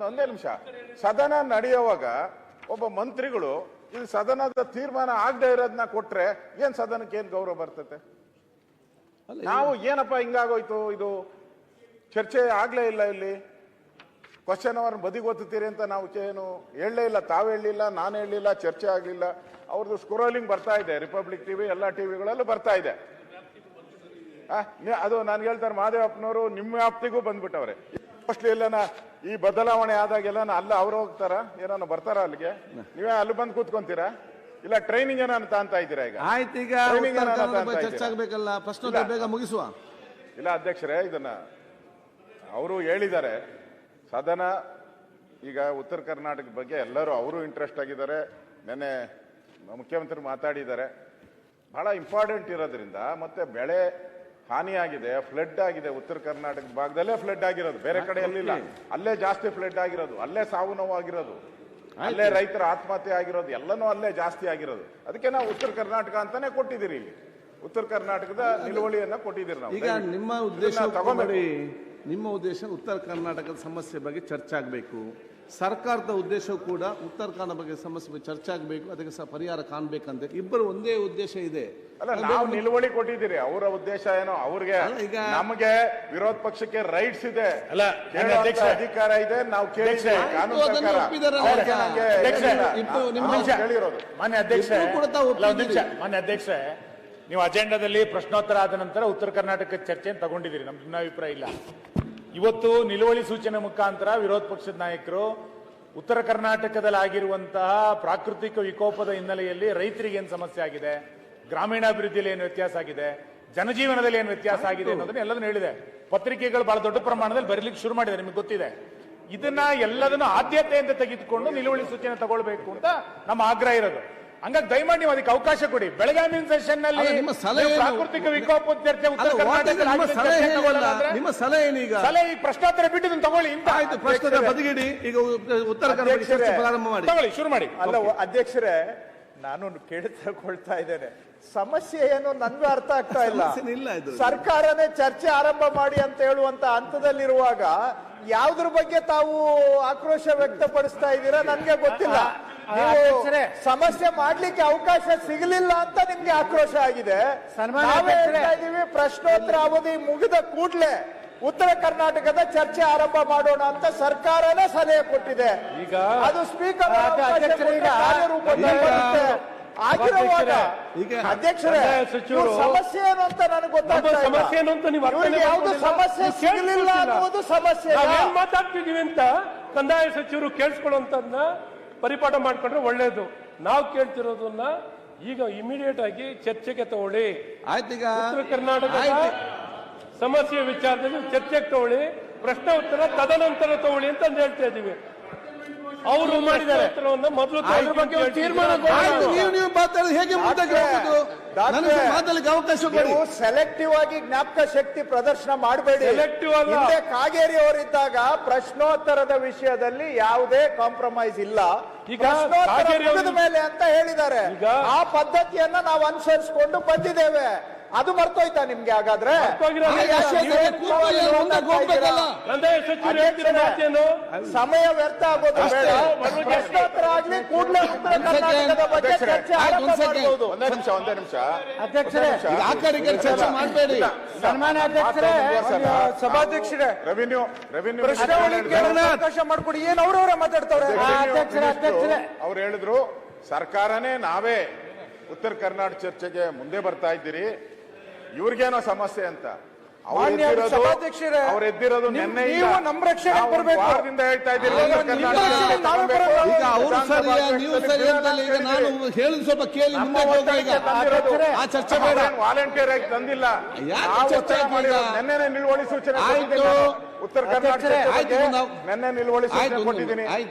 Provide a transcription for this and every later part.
ಒಂದೇ ನಿಮಿಷ. ಸದನ ನಡೆಯುವಾಗ ಒಬ್ಬ ಮಂತ್ರಿಗಳು ಇದು ಸದನದ ತೀರ್ಮಾನ ಆಗದೆ ಇರೋದನ್ನ ಕೊಟ್ರೆ ಏನ್ ಸದನಕ್ಕೆ ಏನ್ ಗೌರವ ಬರ್ತತೆ? ನಾವು ಏನಪ್ಪ ಹಿಂಗಾಗೋಯ್ತು, ಇದು ಚರ್ಚೆ ಆಗ್ಲೇ ಇಲ್ಲ, ಇಲ್ಲಿ ಕ್ವಶನ್ ಅವರ್ ಬದಿಗೊತ್ತೀರಿ ಅಂತ ನಾವು ಏನು ಹೇಳಲೇ ಇಲ್ಲ, ತಾವು ಹೇಳಲಿಲ್ಲ, ನಾನು ಹೇಳಲಿಲ್ಲ, ಚರ್ಚೆ ಆಗ್ಲಿಲ್ಲ. ಅವ್ರದ್ದು ಸ್ಕ್ರೋಲಿಂಗ್ ಬರ್ತಾ ಇದೆ, ರಿಪಬ್ಲಿಕ್ ಟಿವಿ ಎಲ್ಲ ಟಿವಿಗಳಲ್ಲೂ ಬರ್ತಾ ಇದೆ. ಅದು ನಾನು ಹೇಳ್ತಾರೆ ಮಹದೇವಪ್ಪನವರು ನಿಮ್ಮ ವ್ಯಾಪ್ತಿಗೂ ಬಂದ್ಬಿಟ್ಟವ್ರೆ. ಮೋಸ್ಟ್ಲಿ ಎಲ್ಲ ಈ ಬದಲಾವಣೆ ಆದಾಗೆಲ್ಲ ಅಲ್ಲ ಅವ್ರು ಹೋಗ್ತಾರ, ಏನಾನ ಬರ್ತಾರ ಅಲ್ಲಿಗೆ? ನೀವೇ ಅಲ್ಲಿ ಬಂದು ಕೂತ್ಕೊಂತೀರಾ ಇಲ್ಲ ಟ್ರೈನಿಂಗ್ ಏನಾನ ತಾಂತ ಇದ್ದೀರಾ? ಈಗ ಆಯ್ತು, ಈಗ ಚರ್ಚೆ ಆಗ್ಬೇಕಲ್ಲ, ಪ್ರಶ್ನೆ ಬೇಗ ಮುಗಿಸುವ. ಇಲ್ಲ ಅಧ್ಯಕ್ಷರೇ, ಇದನ್ನ ಅವರು ಹೇಳಿದ್ದಾರೆ. ಸದನ ಈಗ ಉತ್ತರ ಕರ್ನಾಟಕದ ಬಗ್ಗೆ ಎಲ್ಲರೂ ಅವರು ಇಂಟ್ರೆಸ್ಟ್ ಆಗಿದ್ದಾರೆ. ನೆನ್ನೆ ಮುಖ್ಯಮಂತ್ರಿ ಮಾತಾಡಿದ್ದಾರೆ. ಬಹಳ ಇಂಪಾರ್ಟೆಂಟ್ ಇರೋದ್ರಿಂದ, ಮತ್ತೆ ಬೆಳೆ ಹಾನಿಯಾಗಿದೆ, ಫ್ಲಡ್ ಆಗಿದೆ. ಉತ್ತರ ಕರ್ನಾಟಕ ಭಾಗದಲ್ಲೇ ಫ್ಲಡ್ ಆಗಿರೋದು, ಬೇರೆ ಕಡೆ ಎಲ್ಲಿಲ್ಲ. ಅಲ್ಲೇ ಜಾಸ್ತಿ ಫ್ಲಡ್ ಆಗಿರೋದು, ಅಲ್ಲೇ ಸಾವು ನೋವು ಆಗಿರೋದು, ಅಲ್ಲೇ ರೈತರ ಆತ್ಮಹತ್ಯೆ ಆಗಿರೋದು, ಎಲ್ಲನೂ ಅಲ್ಲೇ ಜಾಸ್ತಿ ಆಗಿರೋದು. ಅದಕ್ಕೆ ನಾವು ಉತ್ತರ ಕರ್ನಾಟಕ ಅಂತಾನೆ ಕೊಟ್ಟಿದ್ದೀರಿ. ಇಲ್ಲಿ ಉತ್ತರ ಕರ್ನಾಟಕದ ನಿಲುವಳಿಯನ್ನ ಕೊಟ್ಟಿದ್ದೀರಿ ನಾವು. ಈಗ ನಿಮ್ಮ ಉದ್ದೇಶ ನಿಮ್ಮ ಉದ್ದೇಶ ಉತ್ತರ ಕರ್ನಾಟಕದ ಸಮಸ್ಯೆ ಬಗ್ಗೆ ಚರ್ಚೆ ಆಗಬೇಕು. ಸರ್ಕಾರದ ಉದ್ದೇಶವೂ ಕೂಡ ಉತ್ತರ ಕನ್ನಡ ಬಗ್ಗೆ ಸಮಸ್ಯೆ ಬಗ್ಗೆ ಚರ್ಚೆ ಆಗಬೇಕು, ಅದಕ್ಕೆ ಸಹ ಪರಿಹಾರ ಕಾಣಬೇಕಂತ ಇಬ್ಬರು ಒಂದೇ ಉದ್ದೇಶ ಇದೆ. ಅಲ್ಲ, ನಾವು ನಿಲುವಳಿ ಕೊಟ್ಟಿದ್ದೀರಿ. ಅವರ ಉದ್ದೇಶ ಏನೋ, ಅವ್ರಿಗೆ ನಮಗೆ ವಿರೋಧ ಪಕ್ಷಕ್ಕೆ ರೈಟ್ಸ್ ಇದೆ, ಅಧಿಕಾರ ಇದೆ, ನಾವು ಕೇಳಿದ್ದೇವೆ ಕಾನೂನು ಪ್ರಕಾರ. ಮಾನ್ಯ ಅಧ್ಯಕ್ಷ, ನೀವು ಅಜೆಂಡಾದಲ್ಲಿ ಪ್ರಶ್ನೋತ್ತರ ಆದ ನಂತರ ಉತ್ತರ ಕರ್ನಾಟಕ ಚರ್ಚೆಯನ್ನು ತಗೊಂಡಿದ್ದೀರಿ, ನಮ್ದು ಭಿನ್ನಾಭಿಪ್ರಾಯ ಇಲ್ಲ. ಇವತ್ತು ನಿಲುವಳಿ ಸೂಚನೆ ಮುಖಾಂತರ ವಿರೋಧ ಪಕ್ಷದ ನಾಯಕರು ಉತ್ತರ ಕರ್ನಾಟಕದಲ್ಲಿ ಆಗಿರುವಂತಹ ಪ್ರಾಕೃತಿಕ ವಿಕೋಪದ ಹಿನ್ನೆಲೆಯಲ್ಲಿ ರೈತರಿಗೆ ಏನು ಸಮಸ್ಯೆ ಆಗಿದೆ, ಗ್ರಾಮೀಣಾಭಿವೃದ್ಧಿಯಲ್ಲಿ ಏನು ವ್ಯತ್ಯಾಸ ಆಗಿದೆ, ಜನಜೀವನದಲ್ಲಿ ಏನು ವ್ಯತ್ಯಾಸ ಆಗಿದೆ ಅನ್ನೋದನ್ನ ಎಲ್ಲದನ್ನು ಹೇಳಿದೆ. ಪತ್ರಿಕೆಗಳು ಬಹಳ ದೊಡ್ಡ ಪ್ರಮಾಣದಲ್ಲಿ ಬರೀಲಿಕ್ಕೆ ಶುರು ಮಾಡಿದೆ, ನಿಮಗೆ ಗೊತ್ತಿದೆ. ಇದನ್ನ ಎಲ್ಲದನ್ನು ಆದ್ಯತೆಯಿಂದ ತೆಗೆದುಕೊಂಡು ನಿಲುವಳಿ ಸೂಚನೆ ತಗೊಳ್ಬೇಕು ಅಂತ ನಮ್ಮ ಆಗ್ರಹ ಇರೋದು. ಹಂಗಾಗಿ ದಯಮಾಡಿ ನೀವು ಅದಕ್ಕೆ ಅವಕಾಶ ಕೊಡಿ. ಬೆಳಗಾವಿನ ಸೆಷನ್ ನಲ್ಲಿ ಪ್ರಾಕೃತಿಕ ವಿಕೋಪದ ಚರ್ಚೆ ಉತ್ತರ ಕರ್ನಾಟಕ ನಿಮ್ಮ ಸಲಹೆ ಏನೀಗ? ಸಲಹೆ ಈ ಪ್ರಶ್ನೋತ್ತರ ಬಿಟ್ಟು ಇದನ್ನು ತಗೊಳ್ಳಿ. ಪ್ರಶ್ನೆ ಬದಿಗಿಡಿ, ಈಗ ಉತ್ತರ ಕರ್ನಾಟಕ ಚರ್ಚೆ ಪ್ರಾರಂಭ ಮಾಡಿ, ತಗೊಳ್ಳಿ, ಶುರು ಮಾಡಿ. ಅಲ್ಲ ಅಧ್ಯಕ್ಷರೇ, ನಾನು ಕೇಳಿಕೊಳ್ತಾ ಇದ್ದೇನೆ, ಸಮಸ್ಯೆ ಏನು ನನ್ಗೂ ಅರ್ಥ ಆಗ್ತಾ ಇಲ್ಲ. ಸರ್ಕಾರನೇ ಚರ್ಚೆ ಆರಂಭ ಮಾಡಿ ಅಂತ ಹೇಳುವಂತ ಹಂತದಲ್ಲಿರುವಾಗ ಯಾವ್ದ್ರ ಬಗ್ಗೆ ತಾವು ಆಕ್ರೋಶ ವ್ಯಕ್ತಪಡಿಸ್ತಾ ಇದ್ದೀರಾ ನನ್ಗೆ ಗೊತ್ತಿಲ್ಲ. ಸಮಸ್ಯೆ ಮಾಡ್ಲಿಕ್ಕೆ ಅವಕಾಶ ಸಿಗಲಿಲ್ಲ ಅಂತ ನಿಮ್ಗೆ ಆಕ್ರೋಶ ಆಗಿದೆ. ಇದೀವಿ ಪ್ರಶ್ನೋತ್ತರ ಅವಧಿ ಮುಗಿದ ಕೂಡಲೇ ಉತ್ತರ ಕರ್ನಾಟಕದ ಚರ್ಚೆ ಆರಂಭ ಮಾಡೋಣ ಅಂತ ಸರ್ಕಾರನೇ ಸಲಹೆ ಕೊಟ್ಟಿದೆ. ಈಗ ಅದು ಸ್ಪೀಕರ್ ಆಗಿರುವಾಗ ಅಧ್ಯಕ್ಷರೇ ಸಮಸ್ಯೆ ಏನು ಅಂತ ನನಗೆ ಗೊತ್ತಾಗ್ತದೆ. ಯಾವುದು ಸಮಸ್ಯೆ ಸಿಗಲಿಲ್ಲ ಅನ್ನುವುದು ಸಮಸ್ಯೆ. ನಾವೇನ್ ಮಾತಾಡ್ತಿದೀವಿ ಅಂತ ಕಂದಾಯ ಸಚಿವರು ಕೇಳಿಸ್ಕೊಳ್ಳುವಂತದ್ನ ಪರಿಪಾಠ ಮಾಡ್ಕೊಂಡ್ರೆ ಒಳ್ಳೇದು. ನಾವು ಕೇಳ್ತಿರೋದನ್ನ ಈಗ ಇಮಿಡಿಯೇಟ್ ಆಗಿ ಚರ್ಚೆಗೆ ತಗೊಳ್ಳಿ. ಆಯ್ತು, ಈಗ ಉತ್ತರ ಕರ್ನಾಟಕದ ಸಮಸ್ಯೆ ವಿಚಾರದಲ್ಲಿ ಚರ್ಚೆಗೆ ತಗೊಳ್ಳಿ, ಪ್ರಶ್ನೆ ಉತ್ತರ ತದನಂತರ ತಗೊಳ್ಳಿ ಅಂತ ಹೇಳ್ತಾ ಇದೀವಿ. ಅವರು ಮಾಡಿದ್ದಾರೆ ಮೊದಲು ತೀರ್ಮಾನ ನೀವು ಮಾತಾಡೋದು ಹೇಗೆ ಮಾತಾಡಲಿಕ್ಕೆ ಅವಕಾಶ ಕೊಡಿ. ಸೆಲೆಕ್ಟಿವ್ ಆಗಿ ಜ್ಞಾಪಕ ಶಕ್ತಿ ಪ್ರದರ್ಶನ ಮಾಡಬೇಡಿ. ಹಿಂದೆ ಕಾಗೇರಿ ಅವರಿದ್ದಾಗ ಪ್ರಶ್ನೋತ್ತರದ ವಿಷಯದಲ್ಲಿ ಯಾವುದೇ ಕಾಂಪ್ರಮೈಸ್ ಇಲ್ಲ. ಈಗ ಮೇಲೆ ಅಂತ ಹೇಳಿದ್ದಾರೆ. ಆ ಪದ್ಧತಿಯನ್ನ ನಾವು ಅನುಸರಿಸಿಕೊಂಡು ಬಂದಿದ್ದೇವೆ. ಅದು ಮರ್ತೋಯ್ತಾ ನಿಮ್ಗೆ? ಹಾಗಾದ್ರೆ ಸಮಯ ವ್ಯರ್ಥ ಆಗೋದು ಬೇಡ. ಪ್ರಶ್ನೋತ್ತರ ಆಗ್ಲಿ ಕೂಡಲೇ ಉತ್ತರ ಕರ್ನಾಟಕದ ಬಗ್ಗೆ ಚರ್ಚೆ ಮಾಡಬಹುದು. ಒಂದೇ ನಿಮಿಷ ಅಧ್ಯಕ್ಷರೇ, ಚರ್ಚೆ ಮಾಡಬೇಡಿ. ಸನ್ಮಾನ್ಯ ಅಧ್ಯಕ್ಷರೇ, ಸಭಾಧ್ಯಕ್ಷರೇ, ರೆವಿನ್ಯೂ ಅವಕಾಶ ಮಾಡ್ಕೊಡಿ. ಏನ್ ಅವ್ರವರೇ ಮಾತಾಡ್ತಾರೆ. ಅವ್ರು ಹೇಳಿದ್ರು ಸರ್ಕಾರನೇ ನಾವೇ ಉತ್ತರ ಕರ್ನಾಟಕ ಚರ್ಚೆಗೆ ಮುಂದೆ ಬರ್ತಾ ಇದ್ದೀರಿ, ಇವ್ರಿಗೇನೋ ಸಮಸ್ಯೆ ಅಂತ. ಅವ್ರು ಎದ್ದಿರೋದು ನಿನ್ನೆ ನಮ್ಮ ರಕ್ಷಣೆ ವಾರದಿಂದ ಹೇಳ್ತಾ ಇದ್ದೀರಿ. ಹೇಳಿದ್ ಸ್ವಲ್ಪ ಕೇಳಿ ಚರ್ಚೆ ವಾಲಂಟಿಯರ್ ಆಗಿ ತಂದಿಲ್ಲ. ನೆನ್ನೆ ನಿಲುವಳಿ ಸೂಚನೆ ಉತ್ತರ ಕರ್ನಾಟಕ ನೆನ್ನೆ ನಿಲುವಳಿ ಸೂಚನೆ ಕೊಟ್ಟಿದ್ದೀನಿ.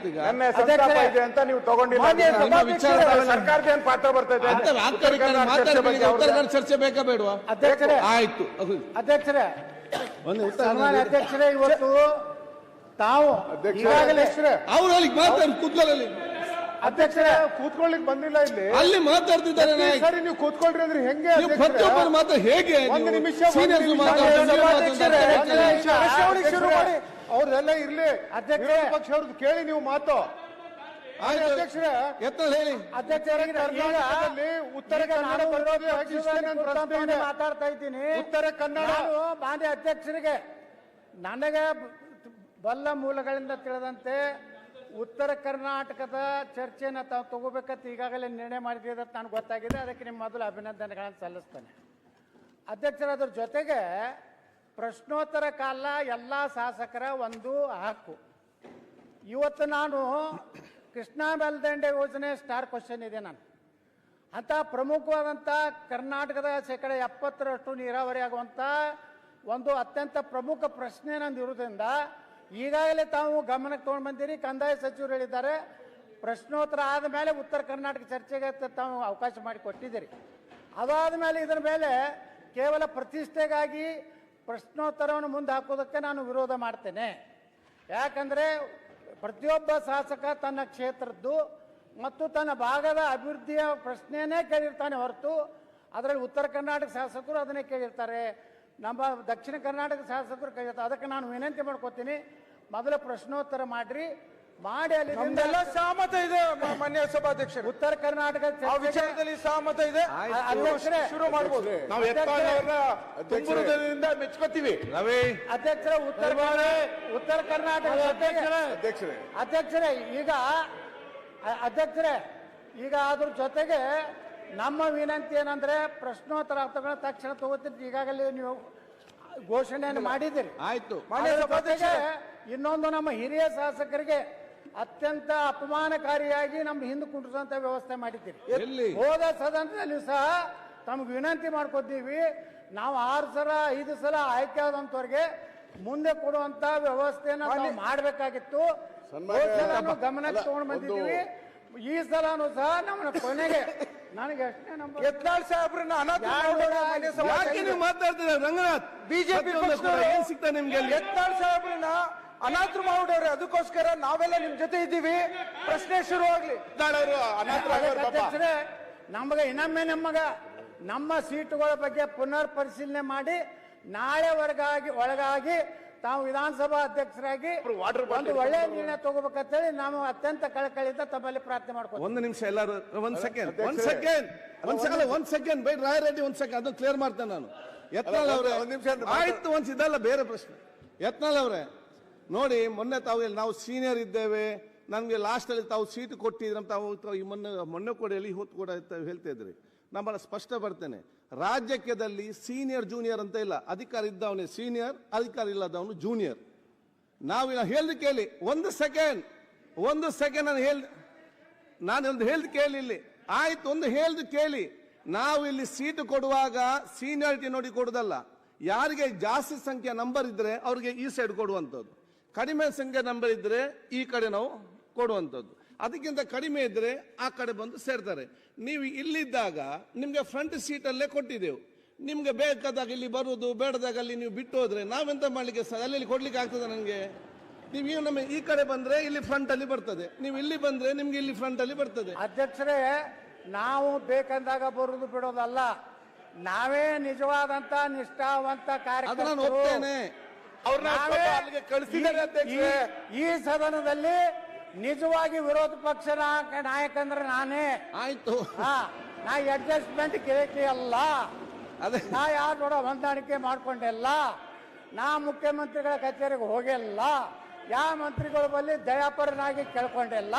ನೆನ್ನೆ ಸಂತಾಪ ಇದೆ ಅಂತ ನೀವು ತಗೊಂಡಿಲ್ಲ. ಸರ್ಕಾರದ ಏನ್ ಪಾತ್ರ ಬರ್ತಾ ಇದೆ? ಚರ್ಚೆ ಬೇಕಾ ಬೇಡವಾ? ಆಯ್ತು ಅಧ್ಯಕ್ಷರೇ, ಅಧ್ಯಕ್ಷರೇ, ಇವತ್ತು ತಾವು ಅವ್ರು ಅಲ್ಲಿ ಮಾತಾಡಿ ಕೂತ್ಕೊಳ್ಳಲಿ. ಅಧ್ಯಕ್ಷರೇ, ಕೂತ್ಕೊಳ್ಳಿಕ್ ಬಂದಿಲ್ಲ ಇಲ್ಲಿ. ಅಲ್ಲಿ ಮಾತಾಡ್ತಿದ್ದಾರೆ. ಸರಿ, ನೀವು ಕೂತ್ಕೊಳ್ರಿ ಅಂದ್ರೆ ಹೆಂಗೆ? ಪ್ರತಿಯೊಬ್ಬರು ಮಾತ್ರ ಹೇಗೆ? ಒಂದು ನಿಮಿಷ ಅವ್ರದೆಲ್ಲ ಇರ್ಲಿ, ಅಧ್ಯಕ್ಷರೇ. ವಿರೋಧ ಪಕ್ಷ ಅವ್ರದ್ದು ಕೇಳಿ ನೀವು ಮಾತು. ಅಧ್ಯಕ್ಷರೇ, ಎತ್ತಲ್ಲಿ ಹೇಳಿ. ಅಧ್ಯಕ್ಷರೇ, ಕರ್ನಾಟಕದಲ್ಲಿ ಉತ್ತರ ಕನ್ನಡ ಬರೋದು ಹೇಗೆ ಇಷ್ಟೇ ನನ್ನ ಪ್ರಶ್ನೆ ಇದೆ. ಮಾತಾಡ್ತಾ ಇದ್ದೀನಿ. ಉತ್ತರ ಕನ್ನಡ ನಾನು ಮಾನ್ಯ ಅಧ್ಯಕ್ಷರಿಗೆ ನನಗೆ ಬಲ್ಲ ಮೂಲಗಳಿಂದ ತಿಳಿದಂತೆ ಉತ್ತರ ಕರ್ನಾಟಕದ ಚರ್ಚೆಯನ್ನು ತಾವು ತಗೋಬೇಕಂತ ಈಗಾಗಲೇ ನಿರ್ಣಯ ಮಾಡಿದ್ದೀರಿ ಅಂತ ನನಗೆ ಗೊತ್ತಾಗಿದೆ. ಅದಕ್ಕೆ ನಿಮ್ಮ ಮೊದಲು ಅಭಿನಂದನೆಗಳನ್ನು ಸಲ್ಲಿಸ್ತೇನೆ. ಅಧ್ಯಕ್ಷರ, ಅದ್ರ ಜೊತೆಗೆ ಪ್ರಶ್ನೋತ್ತರ ಕಾಲ ಎಲ್ಲ ಶಾಸಕರ ಒಂದು ಹಕ್ಕು. ಇವತ್ತು ನಾನು ಕೃಷ್ಣಾ ಮೇಲ್ದಂಡೆ ಯೋಜನೆ ಸ್ಟಾರ್ ಕ್ವಶನ್ ಇದೆ ನಾನು ಅಂತ ಪ್ರಮುಖವಾದಂಥ ಕರ್ನಾಟಕದ 70% ನೀರಾವರಿ ಆಗುವಂಥ ಒಂದು ಅತ್ಯಂತ ಪ್ರಮುಖ ಪ್ರಶ್ನೆ ನಂದು ಇರೋದ್ರಿಂದ ಈಗಾಗಲೇ ತಾವು ಗಮನಕ್ಕೆ ತೊಗೊಂಡು ಬಂದಿರಿ. ಕಂದಾಯ ಸಚಿವರು ಹೇಳಿದ್ದಾರೆ ಪ್ರಶ್ನೋತ್ತರ ಆದ ಮೇಲೆ ಉತ್ತರ ಕರ್ನಾಟಕ ಚರ್ಚೆಗೆ ತಾವು ಅವಕಾಶ ಮಾಡಿ ಕೊಟ್ಟಿದ್ದೀರಿ. ಅದಾದ ಮೇಲೆ ಇದರ ಮೇಲೆ ಕೇವಲ ಪ್ರತಿಷ್ಠೆಗಾಗಿ ಪ್ರಶ್ನೋತ್ತರವನ್ನು ಮುಂದೆ ಹಾಕೋದಕ್ಕೆ ನಾನು ವಿರೋಧ ಮಾಡ್ತೇನೆ. ಯಾಕಂದರೆ ಪ್ರತಿಯೊಬ್ಬ ಶಾಸಕ ತನ್ನ ಕ್ಷೇತ್ರದ್ದು ಮತ್ತು ತನ್ನ ಭಾಗದ ಅಭಿವೃದ್ಧಿಯ ಪ್ರಶ್ನೆಯೇ ಕೇಳಿರ್ತಾನೆ ಹೊರತು ಅದರಲ್ಲಿ ಉತ್ತರ ಕರ್ನಾಟಕ ಶಾಸಕರು ಅದನ್ನೇ ಕೇಳಿರ್ತಾರೆ, ನಮ್ಮ ದಕ್ಷಿಣ ಕರ್ನಾಟಕ ಶಾಸಕರು ಕೇಳಿರ್ತಾರೆ. ಅದಕ್ಕೆ ನಾನು ವಿನಂತಿ ಮಾಡ್ಕೋತೀನಿ, ಮೊದಲ ಪ್ರಶ್ನೋತ್ತರ ಮಾಡಿ ಅಲ್ಲಿ ನಮ್ದೆಲ್ಲ ಸಹಮತ ಇದೆ ಮಾನ್ಯ ಸಭಾಧ್ಯಕ್ಷರು. ಉತ್ತರ ಕರ್ನಾಟಕ ಆ ವಿಚಾರದಲ್ಲಿ ಸಹಮತ ಇದೆ. ಅಧ್ಯಕ್ಷರೇ, ಶುರು ಮಾಡಬಹುದು. ನಾವು ತುಂಬುವುದರಿಂದ ಮೆಚ್ಕೋತೀವಿ. ರವಿ ಅಧ್ಯಕ್ಷರ, ಉತ್ತರ ಕರ್ನಾಟಕ ಅಧ್ಯಕ್ಷರೇ, ಈಗ ಅದ್ರ ಜೊತೆಗೆ ನಮ್ಮ ವಿನಂತಿ ಏನಂದ್ರೆ ಪ್ರಶ್ನೋತ್ತರ ತಗೊಂಡ ತಕ್ಷಣ ತಗೋತೀನಿ. ಈಗಾಗಲೇ ನೀವು ಘೋಷಣೆಯನ್ನು ಮಾಡಿದ್ದೀರಿ. ಆಯ್ತು. ಇನ್ನೊಂದು, ನಮ್ಮ ಹಿರಿಯ ಶಾಸಕರಿಗೆ ಅತ್ಯಂತ ಅಪಮಾನಕಾರಿಯಾಗಿ ನಮ್ಮ ಹಿಂದೆ ಕುಂಡ್ರಿಸುವಂತ ವ್ಯವಸ್ಥೆ ಮಾಡಿದ್ದೀರಿ. ಹೋದ ಸದನದಲ್ಲಿ ಸಹ ತಮ್ಗೆ ವಿನಂತಿ ಮಾಡ್ಕೊತೀವಿ, ನಾವು 6 ಸಲ 5 ಸಲ ಆಯ್ಕೆ ಆದಂತವ್ರಿಗೆ ಮುಂದೆ ಕೊಡುವಂತ ವ್ಯವಸ್ಥೆನ ನಾವು ಮಾಡಬೇಕಾಗಿತ್ತು. ಗಮನಕ್ಕೆ ತಗೊಂಡು ಬಂದಿದ್ದೀವಿ. ಈ ಸಲನೂ ಸಹ ನಮ್ಮನ್ನ ಕೊನೆಗೆ ನನಗೆ ಎಷ್ಟನೇ ನಂಬರ್ ಯತ್ನಾಳ್ ಸಾಹೇಬ್ರನ್ನ ಮಾತಾಡ್ತೀರ ರಂಗನಾಥ್, ಬಿಜೆಪಿ ಏನ್ ಸಿಗ್ತಾ ನಿಮ್ಗೆ? ಯತ್ನಾಳ್ ಸಾಹೇಬ್ರನ್ನ ಅನಾಥರು ಮಾಡ್ಬಿಡವ್ರೆ. ಅದಕ್ಕೋಸ್ಕರ ನಾವೆಲ್ಲ ನಿಮ್ ಜೊತೆ ಇದ್ದೀವಿ. ಪ್ರಶ್ನೆ ಶುರು ಆಗ್ಲಿ. ಅಧ್ಯಕ್ಷರೇ, ನಮಗೆ ಇನ್ನೊಮ್ಮೆ ನಮ್ಮ ಸೀಟುಗಳ ಬಗ್ಗೆ ಪುನರ್ ಪರಿಶೀಲನೆ ಮಾಡಿ ನಾಳೆ ಒಳಗಾಗಿ ತಾವು ವಿಧಾನಸಭಾ ಅಧ್ಯಕ್ಷರಾಗಿ ಒಂದು ಒಳ್ಳೆಯ ನಿರ್ಣಯ ತಗೋಬೇಕಂತೇಳಿ ನಾವು ಅತ್ಯಂತ ಕಳಕಳಿಯಿಂದ ತಮ್ಮಲ್ಲಿ ಪ್ರಾರ್ಥನೆ ಮಾಡ್ತೀವಿ. ಒಂದು ನಿಮಿಷ ಎಲ್ಲರೂ ಒಂದ್ ಸೆಕೆಂಡ್ ಬೈ ರಾಯರೆಡ್ಡಿ, ಒಂದ್ ಸೆಕೆಂಡ್ ಅದನ್ನ ಕ್ಲಿಯರ್ ಮಾಡ್ತೇನೆ ನಾನು. ಯತ್ನಾಳ್ ಅವರೇ ಆಯ್ತು, ಇದಲ್ಲ ಬೇರೆ ಪ್ರಶ್ನೆ. ಯತ್ನಾಳ್ ಅವರೇ ನೋಡಿ, ಮೊನ್ನೆ ತಾವು ನಾವು ಸೀನಿಯರ್ ಇದ್ದೇವೆ, ನಮ್ಗೆ ಲಾಸ್ಟ್ ಅಲ್ಲಿ ತಾವು ಸೀಟ್ ಕೊಟ್ಟಿದ್ರ ತಾವು ಮೊನ್ನೆ ಕೂಡ ಇವತ್ತು ಕೂಡ ಹೇಳ್ತಾ ಇದ್ರಿ. ನಮ್ಮನ್ನ ಸ್ಪಷ್ಟ ಬರ್ತೇನೆ, ರಾಜ್ಯದಲ್ಲಿ ಸೀನಿಯರ್ ಜೂನಿಯರ್ ಅಂತ ಇಲ್ಲ. ಅಧಿಕಾರ ಇದ್ದವನೇ ಸೀನಿಯರ್, ಅಧಿಕಾರ ಇಲ್ಲದವನು ಜೂನಿಯರ್. ನಾವು ಹೇಳ್ದು ಕೇಳಿ, ಒಂದು ಸೆಕೆಂಡ್ ನಾನು ಹೇಳ್ದು ಕೇಳಿ ಇಲ್ಲಿ. ಆಯ್ತು, ಒಂದು ಹೇಳ್ದು ಕೇಳಿ. ನಾವು ಇಲ್ಲಿ ಸೀಟು ಕೊಡುವಾಗ ಸೀನಿಯಾರಿಟಿ ನೋಡಿ ಕೊಡುದಲ್ಲ. ಯಾರಿಗೆ ಜಾಸ್ತಿ ಸಂಖ್ಯೆ ನಂಬರ್ ಇದ್ರೆ ಅವ್ರಿಗೆ ಈ ಸೈಡ್ ಕೊಡುವಂಥದ್ದು, ಕಡಿಮೆ ಸಂಖ್ಯೆ ನಂಬರ್ ಇದ್ರೆ ಈ ಕಡೆ ನಾವು ಕೊಡುವಂಥದ್ದು. ಅದಕ್ಕಿಂತ ಕಡಿಮೆ ಇದ್ರೆ ಆ ಕಡೆ ಬಂದು ಸೇರ್ತಾರೆ. ನೀವು ಇಲ್ಲಿದ್ದಾಗ ನಿಮ್ಗೆ ಫ್ರಂಟ್ ಸೀಟಲ್ಲೇ ಕೊಟ್ಟಿದ್ದೆವು. ನಿಮ್ಗೆ ಬೇಕಾದಾಗ ಇಲ್ಲಿ ಬರುವುದು, ಬೇಡದಾಗ ಅಲ್ಲಿ ನೀವು ಬಿಟ್ಟು ಹೋದ್ರೆ ನಾವೆಂತ ಮಾಡ್ಲಿಕ್ಕೆ ಅಲ್ಲಿ ಕೊಡ್ಲಿಕ್ಕೆ ಆಗ್ತದೆ ನನಗೆ? ನೀವು ನಮ್ಮ ಈ ಕಡೆ ಬಂದ್ರೆ ಇಲ್ಲಿ ಫ್ರಂಟ್ ಅಲ್ಲಿ ಬರ್ತದೆ, ನೀವು ಇಲ್ಲಿ ಬಂದ್ರೆ ನಿಮ್ಗೆ ಇಲ್ಲಿ ಫ್ರಂಟ್ ಅಲ್ಲಿ ಬರ್ತದೆ. ಅಧ್ಯಕ್ಷರೇ, ನಾವು ಬೇಕಂದಾಗ ಬರುವುದು ಬಿಡೋದಲ್ಲ, ನಾವೇ ನಿಜವಾದಂತ ನಿಷ್ಠಾವಂತ ಕಾರ್ಯಕರ್ತರು. ಈ ಸದನದಲ್ಲಿ ನಿಜವಾಗಿ ವಿರೋಧ ಪಕ್ಷ ನಾಯಕ ಅಂದ್ರೆ ನಾನೇ. ಆಯ್ತು, ನಾ ಅಡ್ಜಸ್ಟ್ಮೆಂಟ್ ಕೇಳಿ ಅಲ್ಲ, ನಾ ಯಾರು ನೋಡ ಹೊಂದಾಣಿಕೆ ಮಾಡ್ಕೊಂಡೆಲ್ಲ, ನಾ ಮುಖ್ಯಮಂತ್ರಿಗಳ ಕಚೇರಿಗೆ ಹೋಗಿಲ್ಲ, ಯಾವ ಮಂತ್ರಿಗಳ ಬಳಿ ದಯಾಪರನಾಗಿ ಕೇಳ್ಕೊಂಡೆಲ್ಲ.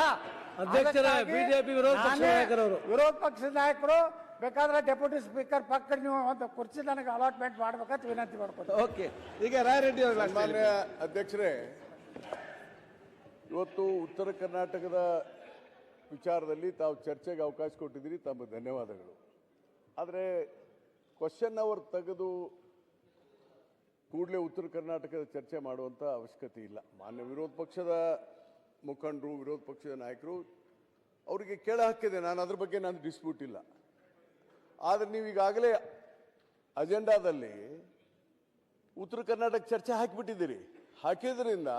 ಬಿಜೆಪಿ ವಿರೋಧ ಪಕ್ಷದ ನಾಯಕರು ಬೇಕಾದ್ರೆ ಡೆಪ್ಯೂಟಿ ಸ್ಪೀಕರ್ ಪಕ್ಕ ನೀವು ಒಂದು ಕುರ್ಚಿ ನನಗೆ ಅಲಾಟ್ಮೆಂಟ್ ಮಾಡ್ಬೇಕಂತ ವಿನಂತಿ ಮಾಡ್ಕೊತೀನಿ. ಓಕೆ, ಈಗ ರಾಯರೆಡ್ಡಿ ಅವರು. ಮಾನ್ಯ ಅಧ್ಯಕ್ಷರೇ, ಇವತ್ತು ಉತ್ತರ ಕರ್ನಾಟಕದ ವಿಚಾರದಲ್ಲಿ ತಾವು ಚರ್ಚೆಗೆ ಅವಕಾಶ ಕೊಟ್ಟಿದ್ದೀರಿ, ತಮ್ಮ ಧನ್ಯವಾದಗಳು. ಆದರೆ ಕ್ವಶನ್ ಅವರ್ ತೆಗೆದು ಕೂಡಲೇ ಉತ್ತರ ಕರ್ನಾಟಕದ ಚರ್ಚೆ ಮಾಡುವಂಥ ಅವಶ್ಯಕತೆ ಇಲ್ಲ. ಮಾನ್ಯ ವಿರೋಧ ಪಕ್ಷದ ಮುಖಂಡರು, ವಿರೋಧ ಪಕ್ಷದ ನಾಯಕರು, ಅವರಿಗೆ ಕೇಳ ಹಕ್ಕಿದೆ. ನಾನು ಅದ್ರ ಬಗ್ಗೆ ನಾನು ಡಿಸ್ಪ್ಯೂಟ್ ಇಲ್ಲ. ಆದರೆ ನೀವು ಈಗಾಗಲೇ ಅಜೆಂಡಾದಲ್ಲಿ ಉತ್ತರ ಕರ್ನಾಟಕ ಚರ್ಚೆ ಹಾಕಿಬಿಟ್ಟಿದ್ದೀರಿ. ಹಾಕಿದ್ರಿಂದ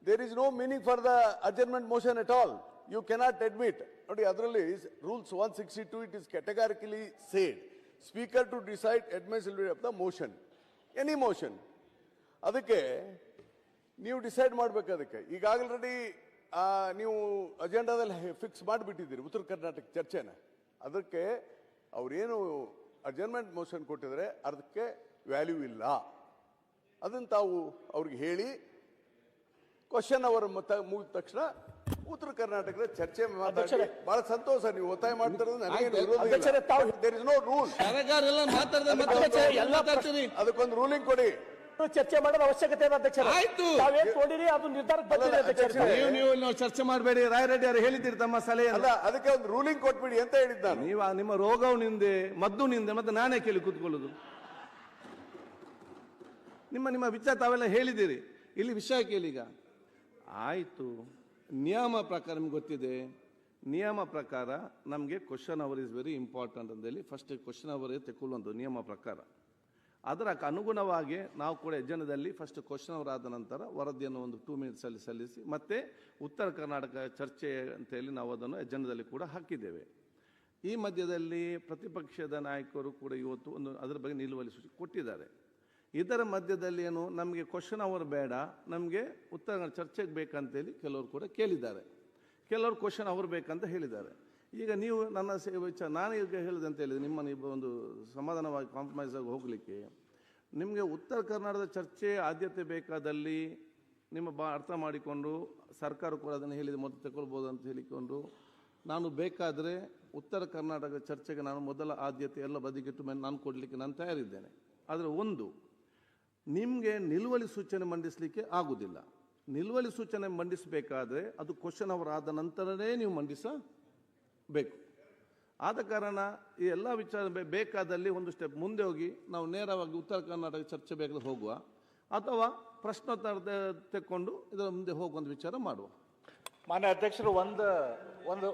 there is no meaning for the adjournment motion at all. You cannot admit. ನೋಡಿ, ಅದರಲ್ಲಿ rules 162 it is categorically said speaker to decide admissibility of the motion, any motion. ಅದಕ್ಕೆ ನೀವು ಡಿಸೈಡ್ ಮಾಡ್ಬೇಕು ಅದಕ್ಕೆ. ಈಗ ಆಲ್ರೆಡಿ ನೀವು ಅಜೆಂಡಾದಲ್ಲಿ ಫಿಕ್ಸ್ ಮಾಡಿಬಿಟ್ಟಿದ್ದೀರಿ ಉತ್ತರ ಕರ್ನಾಟಕ ಚರ್ಚೆನ. ಅದಕ್ಕೆ ಅವರೇನು ಅಡ್ಜರ್ನ್ಮೆಂಟ್ ಮೋಷನ್ ಕೊಟ್ಟಿದ್ರೆ ಅದಕ್ಕೆ ವ್ಯಾಲ್ಯೂ ಇಲ್ಲ. ಅದನ್ನು ತಾವು ಅವ್ರಿಗೆ ಹೇಳಿ ಕ್ವಶನ್ ಅವರ್ ಮುಗಿದ ತಕ್ಷಣ ಉತ್ತರ ಕರ್ನಾಟಕದ ಚರ್ಚೆ ಮಾತಾಡಿ. ಬಹಳ ಸಂತೋಷ ನೀವು ಒತ್ತಾಯ ಮಾಡ್ತಿರೋದು, ನನಗೇನು ವಿರೋಧ ಇಲ್ಲ. There is no rule. ಸರ್ಕಾರ ಎಲ್ಲ ಮಾತಾಡ್ತಾರೆ, ಅದಕ್ಕೊಂದು ರೂಲಿಂಗ್ ಕೊಡಿ. ಚರ್ಚೆ ಮಾಡೋದು ಅವಶ್ಯಕತೆ ಇದೆ ಅಧ್ಯಕ್ಷರೇ. ಆಯ್ತು, ತಾವೇನ್ ನೋಡಿರಿ ಅದು ನಿರ್ಧಾರಕ್ಕೆ ಬಂದಿದೆ ಅಧ್ಯಕ್ಷರೇ. ನೀವು ಚರ್ಚೆ ಮಾಡಬೇಡಿ. ರಾಯರೆಡ್ಡಿ ಅವರು ಹೇಳಿದ್ದೀರಿ ತಮ್ಮ ಸಲಹೆ ಅಲ್ಲ, ಅದಕ್ಕೆ ಒಂದು ರೂಲಿಂಗ್ ಕೊಟ್ಬಿಡಿ ಅಂತ ಹೇಳಿದ್ದ ನಾನು. ನೀವು ನಿಮ್ಮ ರೋಗವು ನಿಂದೆ, ಮದ್ದು ನಿಂದೆ, ಮತ್ತೆ ನಾನೇ ಕೇಳಿ ಕೂತ್ಕೊಳ್ಳೋದು. ನಿಮ್ಮ ವಿಚಾರ ತಾವೆಲ್ಲ ಹೇಳಿದ್ದೀರಿ. ಇಲ್ಲಿ ವಿಷಯ ಕೇಳಿ. ಈಗ ಆಯಿತು, ನಿಯಮ ಪ್ರಕಾರ ನಿಮ್ಗೆ ಗೊತ್ತಿದೆ. ನಿಯಮ ಪ್ರಕಾರ ನಮಗೆ question hour is very important ಅಂತೇಳಿ ಫಸ್ಟ್ ಕ್ವಶನ್ ಅವರ್ ತೆಕ್ಕೊಳ್ಳುವಂಥ ನಿಯಮ ಪ್ರಕಾರ. ಅದರ ಅನುಗುಣವಾಗಿ ನಾವು ಕೂಡ ಎಜೆಂಡಾದಲ್ಲಿ ಫಸ್ಟ್ ಕ್ವಶನ್ ಅವರ್ ಆದ ನಂತರ ವರದಿಯನ್ನು ಒಂದು 2 ಮಿನಿಟ್ಸಲ್ಲಿ ಸಲ್ಲಿಸಿ ಮತ್ತೆ ಉತ್ತರ ಕರ್ನಾಟಕ ಚರ್ಚೆ ಅಂತೇಳಿ ನಾವು ಅದನ್ನು ಎಜೆಂಡಾದಲ್ಲಿ ಕೂಡ ಹಾಕಿದ್ದೇವೆ. ಈ ಮಧ್ಯದಲ್ಲಿ ಪ್ರತಿಪಕ್ಷದ ನಾಯಕರು ಕೂಡ ಇವತ್ತು ಒಂದು ಅದರ ಬಗ್ಗೆ ನಿಲುವಳಿ ಸೂಚನೆ ಕೊಟ್ಟಿದ್ದಾರೆ. ಇದರ ಮಧ್ಯದಲ್ಲಿ ಏನು, ನಮಗೆ ಕ್ವಶನ್ ಅವರ್ ಬೇಡ, ನಮಗೆ ಉತ್ತರ ಚರ್ಚೆಗೆ ಬೇಕಂತೇಳಿ ಕೆಲವರು ಕೂಡ ಕೇಳಿದ್ದಾರೆ. ಕೆಲವರು ಕ್ವಶನ್ ಅವರ್ ಬೇಕಂತ ಹೇಳಿದ್ದಾರೆ. ಈಗ ನೀವು ನನ್ನ ವಿಚಾರ ನಾನು ಈಗ ಹೇಳಿದೆ ಅಂತ ಹೇಳಿದೆ, ನಿಮ್ಮ ಒಂದು ಸಮಾಧಾನವಾಗಿ ಕಾಂಪ್ರಮೈಸ್ ಆಗಿ ಹೋಗಲಿಕ್ಕೆ ನಿಮಗೆ ಉತ್ತರ ಕರ್ನಾಟಕದ ಚರ್ಚೆ ಆದ್ಯತೆ ಬೇಕಾದಲ್ಲಿ ನಿಮ್ಮ ಅರ್ಥ ಮಾಡಿಕೊಂಡು ಸರ್ಕಾರ ಕೂಡ ಅದನ್ನು ಹೇಳಿದ ಮೊದಲು ತಗೊಳ್ಬೋದು ಅಂತ ಹೇಳಿಕೊಂಡು ನಾನು ಬೇಕಾದರೆ ಉತ್ತರ ಕರ್ನಾಟಕ ಚರ್ಚೆಗೆ ನಾನು ಮೊದಲ ಆದ್ಯತೆ ಎಲ್ಲ ಬದಿಗಿಟ್ಟು ಮೇಲೆ ನಾನು ಕೊಡಲಿಕ್ಕೆ ನಾನು ತಯಾರಿದ್ದೇನೆ. ಆದರೆ ಒಂದು, ನಿಮಗೆ ನಿಲುವಳಿ ಸೂಚನೆ ಮಂಡಿಸಲಿಕ್ಕೆ ಆಗುವುದಿಲ್ಲ. ನಿಲುವಳಿ ಸೂಚನೆ ಮಂಡಿಸಬೇಕಾದ್ರೆ ಅದು ಕ್ವಶನ್ ಅವರ್ ಆದ ನಂತರನೇ ನೀವು ಮಂಡಿಸಬೇಕು. ಆದ ಕಾರಣ ಈ ಎಲ್ಲ ವಿಚಾರ ಬೇಕಾದಲ್ಲಿ ಒಂದು ಸ್ಟೆಪ್ ಮುಂದೆ ಹೋಗಿ ನಾವು ನೇರವಾಗಿ ಉತ್ತರ ಕರ್ನಾಟಕ ಚರ್ಚೆ ಬೇಕಾದ್ರೆ ಹೋಗುವ, ಅಥವಾ ಪ್ರಶ್ನೋತ್ತರ ತೆಕ್ಕೊಂಡು ಇದರ ಮುಂದೆ ಹೋಗುವಂಥ ವಿಚಾರ ಮಾಡುವ. ಮಾನ್ಯ ಅಧ್ಯಕ್ಷರು, ಒಂದು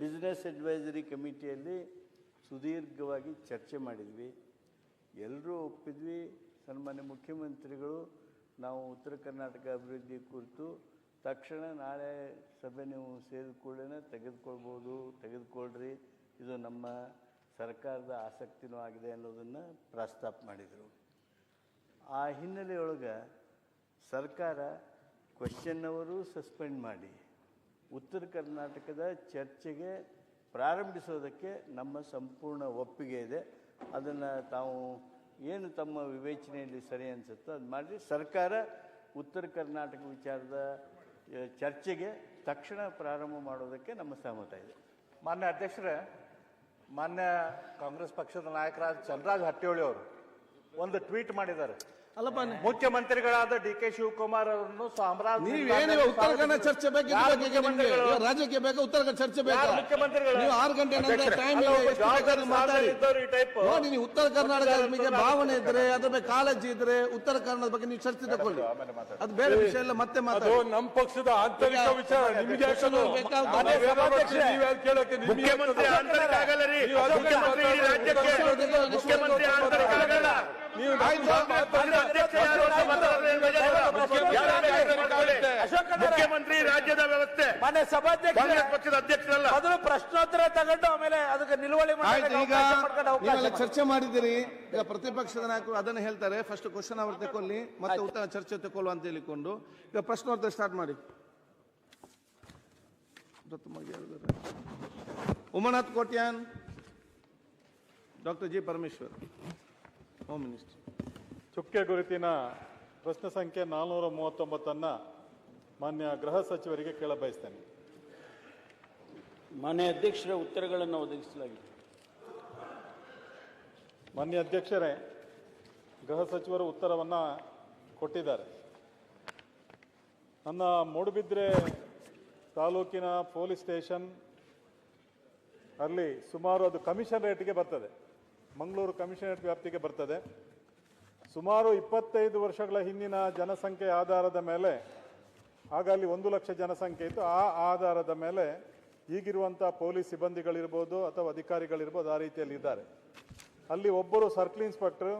ಬಿಸ್ನೆಸ್ ಅಡ್ವೈಸರಿ ಕಮಿಟಿಯಲ್ಲಿ ಸುದೀರ್ಘವಾಗಿ ಚರ್ಚೆ ಮಾಡಿದ್ವಿ. ಎಲ್ಲರೂ ಒಪ್ಪಿದ್ವಿ. ಸನ್ಮಾನ್ಯ ಮುಖ್ಯಮಂತ್ರಿಗಳು ನಾವು ಉತ್ತರ ಕರ್ನಾಟಕ ಅಭಿವೃದ್ಧಿ ಕುರಿತು ತಕ್ಷಣ ನಾಳೆ ಸಭೆ ನೀವು ಸೇರಿದ ಕೂಡಲೇ ತೆಗೆದುಕೊಳ್ರಿ, ಇದು ನಮ್ಮ ಸರ್ಕಾರದ ಆಸಕ್ತಿನೂ ಆಗಿದೆ ಅನ್ನೋದನ್ನು ಪ್ರಸ್ತಾಪ ಮಾಡಿದರು. ಆ ಹಿನ್ನೆಲೆಯೊಳಗೆ ಸರ್ಕಾರ ಕ್ವಶನ್ ಅವರು ಸಸ್ಪೆಂಡ್ ಮಾಡಿ ಉತ್ತರ ಕರ್ನಾಟಕದ ಚರ್ಚೆಗೆ ಪ್ರಾರಂಭಿಸೋದಕ್ಕೆ ನಮ್ಮ ಸಂಪೂರ್ಣ ಒಪ್ಪಿಗೆ ಇದೆ. ಅದನ್ನು ತಾವು ಏನು ತಮ್ಮ ವಿವೇಚನೆಯಲ್ಲಿ ಸರಿ ಅನಿಸುತ್ತೋ ಅದು ಮಾಡಿ. ಸರ್ಕಾರ ಉತ್ತರ ಕರ್ನಾಟಕ ವಿಚಾರದ ಚರ್ಚೆಗೆ ತಕ್ಷಣ ಪ್ರಾರಂಭ ಮಾಡೋದಕ್ಕೆ ನಮ್ಮ ಸಹಮತ ಇದೆ. ಮಾನ್ಯ ಅಧ್ಯಕ್ಷರೇ, ಮಾನ್ಯ ಕಾಂಗ್ರೆಸ್ ಪಕ್ಷದ ನಾಯಕರಾದ ಚಂದ್ರರಾಜ್ ಹಟ್ಟಿಹೊಳಿ ಅವರು ಒಂದು ಟ್ವೀಟ್ ಮಾಡಿದ್ದಾರೆ. ಅಲ್ಲಪ್ಪ, ಮುಖ್ಯಮಂತ್ರಿಗಳಾದ ಡಿ.ಕೆ. ಶಿವಕುಮಾರ್ ಅವರನ್ನು ನೀವೇನು ಉತ್ತರ ಕನ್ನಡ ಚರ್ಚೆ ಬೇಕು, ರಾಜ್ಯಕ್ಕೆ ಬೇಕಾ ಉತ್ತರ ಕನ್ನಡ ಚರ್ಚೆ ಬೇಕಾ? ನೀವು 6 ಗಂಟೆ ನಂತರ ಟೈಮ್ ನೋಡಿ. ನೀವು ಉತ್ತರ ಕರ್ನಾಟಕ ನಿಮಗೆ ಭಾವನೆ ಇದ್ರೆ, ಅದ್ರ ಬಗ್ಗೆ ಕಾಳಜಿ ಇದ್ರೆ ಉತ್ತರ ಕನ್ನಡದ ಬಗ್ಗೆ ನೀವು ಚರ್ಚೆ ತಗೊಳ್ಳಿ. ಅದು ಬೇರೆ ವಿಷಯ ಎಲ್ಲ ಮತ್ತೆ ಮಾತಾಡಿ. ನಮ್ಮ ಪಕ್ಷದ ಆಂತರಿಕ ವಿಚಾರ ನಿಮ್ಗೆ ಮುಖ್ಯಮಂತ್ರಿ ಆಂತರಿಕ ಆಗಲ್ಲ ರೀ, ಮುಖ್ಯಮಂತ್ರಿ ಇಡೀ ರಾಜ್ಯಕ್ಕೆ ಮುಖ್ಯಮಂತ್ರಿ ಆಂತರಿಕ ಆಗಲ್ಲ. ಮುಖ್ಯಮಂತ್ರಿ ರಾಜ್ಯದ ವ್ಯವಸ್ಥೆ, ಮಾನ್ಯ ಸಭಾಧ್ಯಕ್ಷ ಕಾಂಗ್ರೆಸ್ ಪಕ್ಷದ ಅಧ್ಯಕ್ಷರಲ್ಲ. ಮೊದಲು ಪ್ರಶ್ನೋತ್ತರ ತಗೊಂಡು ಆಮೇಲೆ ಅದಕ್ಕೆ ನಿಲುವಳಿ ಈಗ ಚರ್ಚೆ ಮಾಡಿದ್ದೀರಿ. ಈಗ ಪ್ರತಿಪಕ್ಷದ ನಾಯಕರು ಅದನ್ನು ಹೇಳ್ತಾರೆ, ಫಸ್ಟ್ ಕ್ವಶನ್ ಅವರು ತಗೊಳ್ಳಿ ಮತ್ತೆ ಉತ್ತರ ಚರ್ಚೆ ತಗೊಳ್ಳುವ ಅಂತ ಹೇಳಿಕೊಂಡು ಈಗ ಪ್ರಶ್ನೋತ್ತರ ಸ್ಟಾರ್ಟ್ ಮಾಡಿ. Umanath Kotian, doctor G Parameshwar, home minister. ಚುಕ್ಕೆ ಗುರುತಿನ ಪ್ರಶ್ನೆ ಸಂಖ್ಯೆ 439 ಮಾನ್ಯ ಗೃಹ ಸಚಿವರಿಗೆ ಕೇಳ ಬಯಸ್ತೇನೆ. ಮಾನ್ಯ ಅಧ್ಯಕ್ಷರ ಉತ್ತರಗಳನ್ನು ಒದಗಿಸಲಾಗಿದೆ. ಮಾನ್ಯ ಅಧ್ಯಕ್ಷರೇ, ಗೃಹ ಸಚಿವರು ಉತ್ತರವನ್ನು ಕೊಟ್ಟಿದ್ದಾರೆ. ನನ್ನ ಮೂಡುಬಿದ್ರೆ ತಾಲೂಕಿನ ಪೊಲೀಸ್ ಸ್ಟೇಷನ್ ಅಲ್ಲಿ ಸುಮಾರು ಅದು ಕಮಿಷನರೇಟ್ಗೆ ಬರ್ತದೆ, ಮಂಗಳೂರು ಕಮಿಷನರೇಟ್ ವ್ಯಾಪ್ತಿಗೆ ಬರ್ತದೆ. ಸುಮಾರು 25 ವರ್ಷಗಳ ಹಿಂದಿನ ಜನಸಂಖ್ಯೆ ಆಧಾರದ ಮೇಲೆ, ಆಗ ಅಲ್ಲಿ 1 ಲಕ್ಷ ಜನಸಂಖ್ಯೆ ಇತ್ತು. ಆ ಆಧಾರದ ಮೇಲೆ ಈಗಿರುವಂಥ ಪೊಲೀಸ್ ಸಿಬ್ಬಂದಿಗಳಿರ್ಬೋದು ಅಥವಾ ಅಧಿಕಾರಿಗಳಿರ್ಬೋದು, ಆ ರೀತಿಯಲ್ಲಿ ಇದ್ದಾರೆ. ಅಲ್ಲಿ ಒಬ್ಬರು ಸರ್ಕಲ್ ಇನ್ಸ್ಪೆಕ್ಟರ್,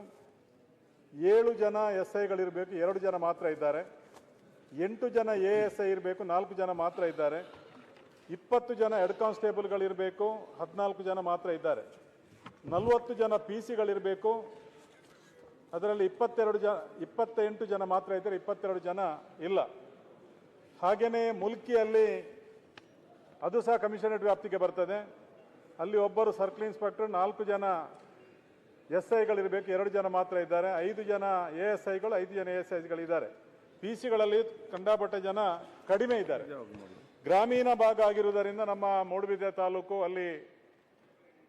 7 ಜನ SIಗಳಿರಬೇಕು, 2 ಜನ ಮಾತ್ರ ಇದ್ದಾರೆ. 8 ಜನ ASI ಇರಬೇಕು, 4 ಜನ ಮಾತ್ರ ಇದ್ದಾರೆ. 20 ಜನ ಹೆಡ್ ಕಾನ್ಸ್ಟೇಬಲ್ಗಳಿರಬೇಕು, 14 ಜನ ಮಾತ್ರ ಇದ್ದಾರೆ. 40 ಜನ PCಗಳಿರಬೇಕು, ಅದರಲ್ಲಿ 28 ಜನ ಮಾತ್ರ ಇದ್ದಾರೆ, 22 ಜನ ಇಲ್ಲ. ಹಾಗೆಯೇ ಮುಲ್ಕಿಯಲ್ಲಿ ಅದು ಸಹ ಕಮಿಷನರೇಟ್ ವ್ಯಾಪ್ತಿಗೆ ಬರ್ತದೆ. ಅಲ್ಲಿ ಒಬ್ಬರು ಸರ್ಕಲ್ ಇನ್ಸ್ಪೆಕ್ಟರ್, 4 ಜನ SIಗಳಿರಬೇಕು, 2 ಜನ ಮಾತ್ರ ಇದ್ದಾರೆ. 5 ಜನ ASIಗಳು, 5 ಜನ ASIಗಳಿದ್ದಾರೆ. PC-ಗಳಲ್ಲಿ ಕಂಡಾಪಟ್ಟ ಜನ ಕಡಿಮೆ ಇದ್ದಾರೆ. ಗ್ರಾಮೀಣ ಭಾಗ ಆಗಿರುವುದರಿಂದ ನಮ್ಮ ಮೂಡುಬಿದ್ರೆ ತಾಲೂಕು ಅಲ್ಲಿ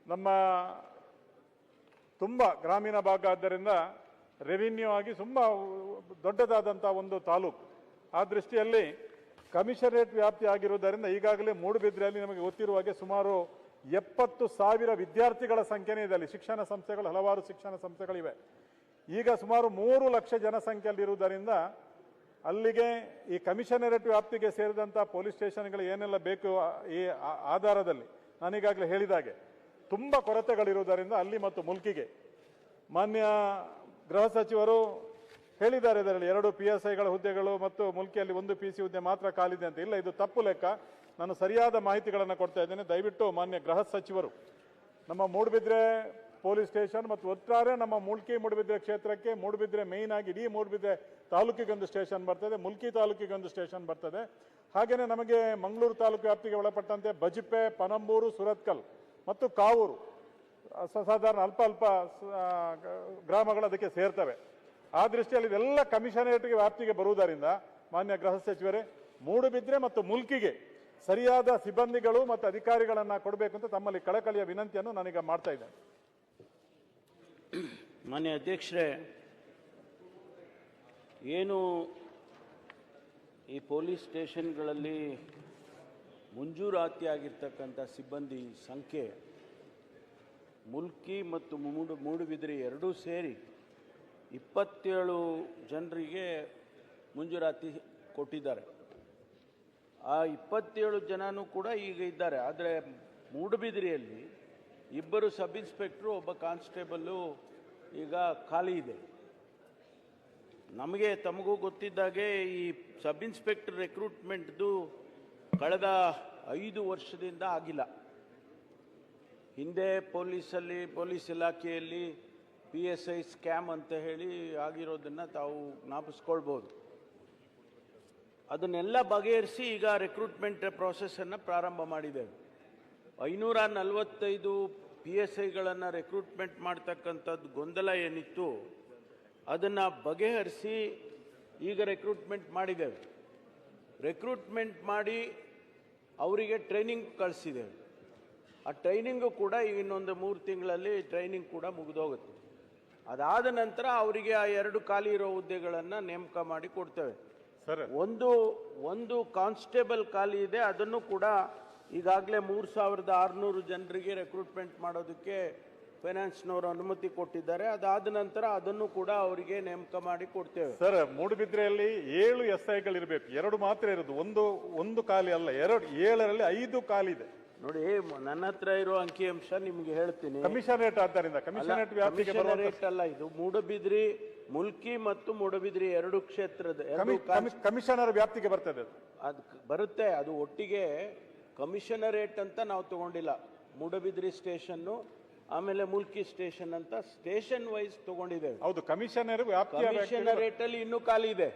ನಮ್ಮ ತುಂಬ ಗ್ರಾಮೀಣ ಭಾಗ ಆದ್ದರಿಂದ ರೆವಿನ್ಯೂ ಆಗಿ ತುಂಬ ದೊಡ್ಡದಾದಂಥ ಒಂದು ತಾಲೂಕು. ಆ ದೃಷ್ಟಿಯಲ್ಲಿ ಕಮಿಷನರೇಟ್ ವ್ಯಾಪ್ತಿ ಆಗಿರುವುದರಿಂದ ಈಗಾಗಲೇ ಮೂಡುಬಿದ್ರೆಯಲ್ಲಿ ನಮಗೆ ಗೊತ್ತಿರುವ ಹಾಗೆ ಸುಮಾರು 70,000 ವಿದ್ಯಾರ್ಥಿಗಳ ಸಂಖ್ಯೆನೇ ಇದೆ. ಅಲ್ಲಿ ಶಿಕ್ಷಣ ಸಂಸ್ಥೆಗಳು, ಹಲವಾರು ಶಿಕ್ಷಣ ಸಂಸ್ಥೆಗಳಿವೆ. ಈಗ ಸುಮಾರು 3 ಲಕ್ಷ ಜನಸಂಖ್ಯೆಯಲ್ಲಿರುವುದರಿಂದ ಅಲ್ಲಿಗೆ ಈ ಕಮಿಷನರೇಟ್ ವ್ಯಾಪ್ತಿಗೆ ಸೇರಿದಂಥ ಪೊಲೀಸ್ ಸ್ಟೇಷನ್ಗಳು ಏನೆಲ್ಲ ಬೇಕು ಈ ಆಧಾರದಲ್ಲಿ ನಾನೀಗಾಗಲೇ ಹೇಳಿದಾಗೆ ತುಂಬ ಕೊರತೆಗಳಿರುವುದರಿಂದ ಅಲ್ಲಿ ಮತ್ತು ಮುಲ್ಕಿಗೆ ಮಾನ್ಯ ಗೃಹ ಸಚಿವರು ಹೇಳಿದ್ದಾರೆ, ಇದರಲ್ಲಿ 2 PSIಗಳ ಹುದ್ದೆಗಳು ಮತ್ತು ಮುಲ್ಕಿಯಲ್ಲಿ 1 PC ಹುದ್ದೆ ಮಾತ್ರ ಖಾಲಿದೆ ಅಂತ. ಇಲ್ಲ, ಇದು ತಪ್ಪು ಲೆಕ್ಕ. ನಾನು ಸರಿಯಾದ ಮಾಹಿತಿಗಳನ್ನು ಕೊಡ್ತಾ ಇದ್ದೇನೆ. ದಯವಿಟ್ಟು ಮಾನ್ಯ ಗೃಹ ಸಚಿವರು ನಮ್ಮ ಮೂಡುಬಿದ್ರೆ ಪೊಲೀಸ್ ಸ್ಟೇಷನ್ ಮತ್ತು ಒಟ್ಟಾರೆ ನಮ್ಮ ಮುಲ್ಕಿ ಮೂಡುಬಿದ್ರೆ ಕ್ಷೇತ್ರಕ್ಕೆ, ಮೂಡುಬಿದ್ರೆ ಮೇಯ್ನ್ ಆಗಿ ಇಡೀ ಮೂಡುಬಿದ್ರೆ ತಾಲೂಕಿಗೆ ಒಂದು ಸ್ಟೇಷನ್ ಬರ್ತದೆ, ಮುಲ್ಕಿ ತಾಲೂಕಿಗೆ ಒಂದು ಸ್ಟೇಷನ್ ಬರ್ತದೆ. ಹಾಗೆಯೇ ನಮಗೆ ಮಂಗಳೂರು ತಾಲೂಕು ವ್ಯಾಪ್ತಿಗೆ ಒಳಪಟ್ಟಂತೆ ಬಜಿಪೆ, ಪನಂಬೂರು, ಸುರತ್ಕಲ್ ಮತ್ತು ಕಾವೂರು ಸಾಧಾರಣ ಅಲ್ಪ ಗ್ರಾಮಗಳು ಅದಕ್ಕೆ ಸೇರ್ತವೆ. ಆ ದೃಷ್ಟಿಯಲ್ಲಿ ಇದೆಲ್ಲ ಕಮಿಷನರೇಟ್ಗೆ ವ್ಯಾಪ್ತಿಗೆ ಬರುವುದರಿಂದ ಮಾನ್ಯ ಗೃಹ ಸಚಿವರೇ, ಮೂಡುಬಿದ್ರೆ ಮತ್ತು ಮುಲ್ಕಿಗೆ ಸರಿಯಾದ ಸಿಬ್ಬಂದಿಗಳು ಮತ್ತು ಅಧಿಕಾರಿಗಳನ್ನು ಕೊಡಬೇಕು ಅಂತ ತಮ್ಮಲ್ಲಿ ಕಳಕಳಿಯ ವಿನಂತಿಯನ್ನು ನಾನೀಗ ಮಾಡ್ತಾ ಇದ್ದೇನೆ. ಮಾನ್ಯ ಅಧ್ಯಕ್ಷರೇ, ಏನು ಈ ಪೊಲೀಸ್ ಸ್ಟೇಷನ್ಗಳಲ್ಲಿ ಮಂಜೂರಾತಿಯಾಗಿರ್ತಕ್ಕಂಥ ಸಿಬ್ಬಂದಿ ಸಂಖ್ಯೆ ಮುಲ್ಕಿ ಮತ್ತು ಮೂಡುಬಿದಿರೆ ಎರಡೂ ಸೇರಿ 27 ಜನರಿಗೆ ಮಂಜೂರಾತಿ ಕೊಟ್ಟಿದ್ದಾರೆ. ಆ 27 ಜನನೂ ಕೂಡ ಈಗ ಇದ್ದಾರೆ. ಆದರೆ ಮೂಡುಬಿದಿರೆಯಲ್ಲಿ 2 ಸಬ್ ಇನ್ಸ್ಪೆಕ್ಟ್ರು, ಒಬ್ಬ ಕಾನ್ಸ್ಟೇಬಲ್ಲು ಈಗ ಖಾಲಿ ಇದೆ. ನಮಗೆ ತಮಗೂ ಗೊತ್ತಿದ್ದಾಗೆ ಈ ಸಬ್ ಇನ್ಸ್ಪೆಕ್ಟರ್ ರೆಕ್ರೂಟ್ಮೆಂಟ್ದು ಕಳೆದ 5 ವರ್ಷದಿಂದ ಆಗಿಲ್ಲ. ಹಿಂದೆ ಪೊಲೀಸ್ ಇಲಾಖೆಯಲ್ಲಿ PSI ಸ್ಕ್ಯಾಮ್ ಅಂತ ಹೇಳಿ ಆಗಿರೋದನ್ನು ತಾವು ಜ್ಞಾಪಿಸ್ಕೊಳ್ಬೋದು. ಅದನ್ನೆಲ್ಲ ಬಗೆಹರಿಸಿ ಈಗ ರೆಕ್ರೂಟ್ಮೆಂಟ್ ಪ್ರಾಸೆಸ್ಸನ್ನು ಪ್ರಾರಂಭ ಮಾಡಿದ್ದೇವೆ. 545 PSIಗಳನ್ನು ರೆಕ್ರೂಟ್ಮೆಂಟ್ ಮಾಡ್ತಕ್ಕಂಥದ್ದು ಗೊಂದಲ ಏನಿತ್ತು ಅದನ್ನು ಬಗೆಹರಿಸಿ ಈಗ ರೆಕ್ರೂಟ್ಮೆಂಟ್ ಮಾಡಿದ್ದೇವೆ. ರೆಕ್ರೂಟ್ಮೆಂಟ್ ಮಾಡಿ ಅವರಿಗೆ ಟ್ರೈನಿಂಗ್ ಕಳಿಸಿದ್ದೇವೆ. ಆ ಟ್ರೈನಿಂಗು ಕೂಡ ಈಗ ಇನ್ನೊಂದು 3 ತಿಂಗಳಲ್ಲಿ ಟ್ರೈನಿಂಗ್ ಕೂಡ ಮುಗಿದೋಗುತ್ತೆ. ಅದಾದ ನಂತರ ಅವರಿಗೆ ಆ 2 ಖಾಲಿ ಇರೋ ಹುದ್ದೆಗಳನ್ನು ನೇಮಕ ಮಾಡಿ ಕೊಡ್ತೇವೆ. ಒಂದು ಕಾನ್ಸ್ಟೇಬಲ್ ಖಾಲಿ ಇದೆ, ಅದನ್ನು ಕೂಡ ಈಗಾಗಲೇ 3600 ಜನರಿಗೆ ರೆಕ್ರೂಟ್ಮೆಂಟ್ ಮಾಡೋದಕ್ಕೆ ಫೈನಾನ್ಸ್ನವರು ಅನುಮತಿ ಕೊಟ್ಟಿದ್ದಾರೆ. ಅದಾದ ನಂತರ ಅದನ್ನು ಕೂಡ ಅವರಿಗೆ ನೇಮಕ ಮಾಡಿ ಕೊಡ್ತೇವೆ. ಸರ್, ಮೂಡುಬಿದ್ರೆಯಲ್ಲಿ 7 SIಗಳಿರಬೇಕು, 2 ಮಾತ್ರ ಇರೋದು. ಒಂದು ಖಾಲಿ ಅಲ್ಲ, 7ರಲ್ಲಿ 5 ಖಾಲಿ ಇದೆ. ನೋಡಿ, ನನ್ನ ಹತ್ರ ಇರೋ ಅಂಕಿಅಂಶ ನಿಮಗೆ ಹೇಳ್ತೀನಿ. ಕಮಿಷನರೇಟ್ ಆದ್ದರಿಂದ ಕಮಿಷನರೇಟ್ ವ್ಯಾಪ್ತಿಗೆ ಕಮಿಷನರೇಟ್ ಅಲ್ಲ, ಇದು ಮೂಡುಬಿದ್ರಿ, ಮುಲ್ಕಿ ಮತ್ತು ಮೂಡುಬಿದ್ರಿ 2 ಕ್ಷೇತ್ರದ ಕಮಿಷನರ್ ವ್ಯಾಪ್ತಿಗೆ ಬರ್ತದೆ. ಅದು ಬರುತ್ತೆ. ಅದು ಒಟ್ಟಿಗೆ ಕಮಿಷನರೇಟ್ ಅಂತ ನಾವು ತಗೊಂಡಿಲ್ಲ. ಮೂಡುಬಿದ್ರಿ ಸ್ಟೇಷನ್ನು ಆಮೇಲೆ ಮುಲ್ಕಿ ಸ್ಟೇಷನ್ ಅಂತ ಸ್ಟೇಷನ್ ವೈಸ್ ತಗೊಂಡಿದ್ದೇವೆ. ಹೌದು, ಕಮಿಷನರೇಟ್ ಅಲ್ಲಿ ಇನ್ನೂ ಖಾಲಿ ಇದೆ.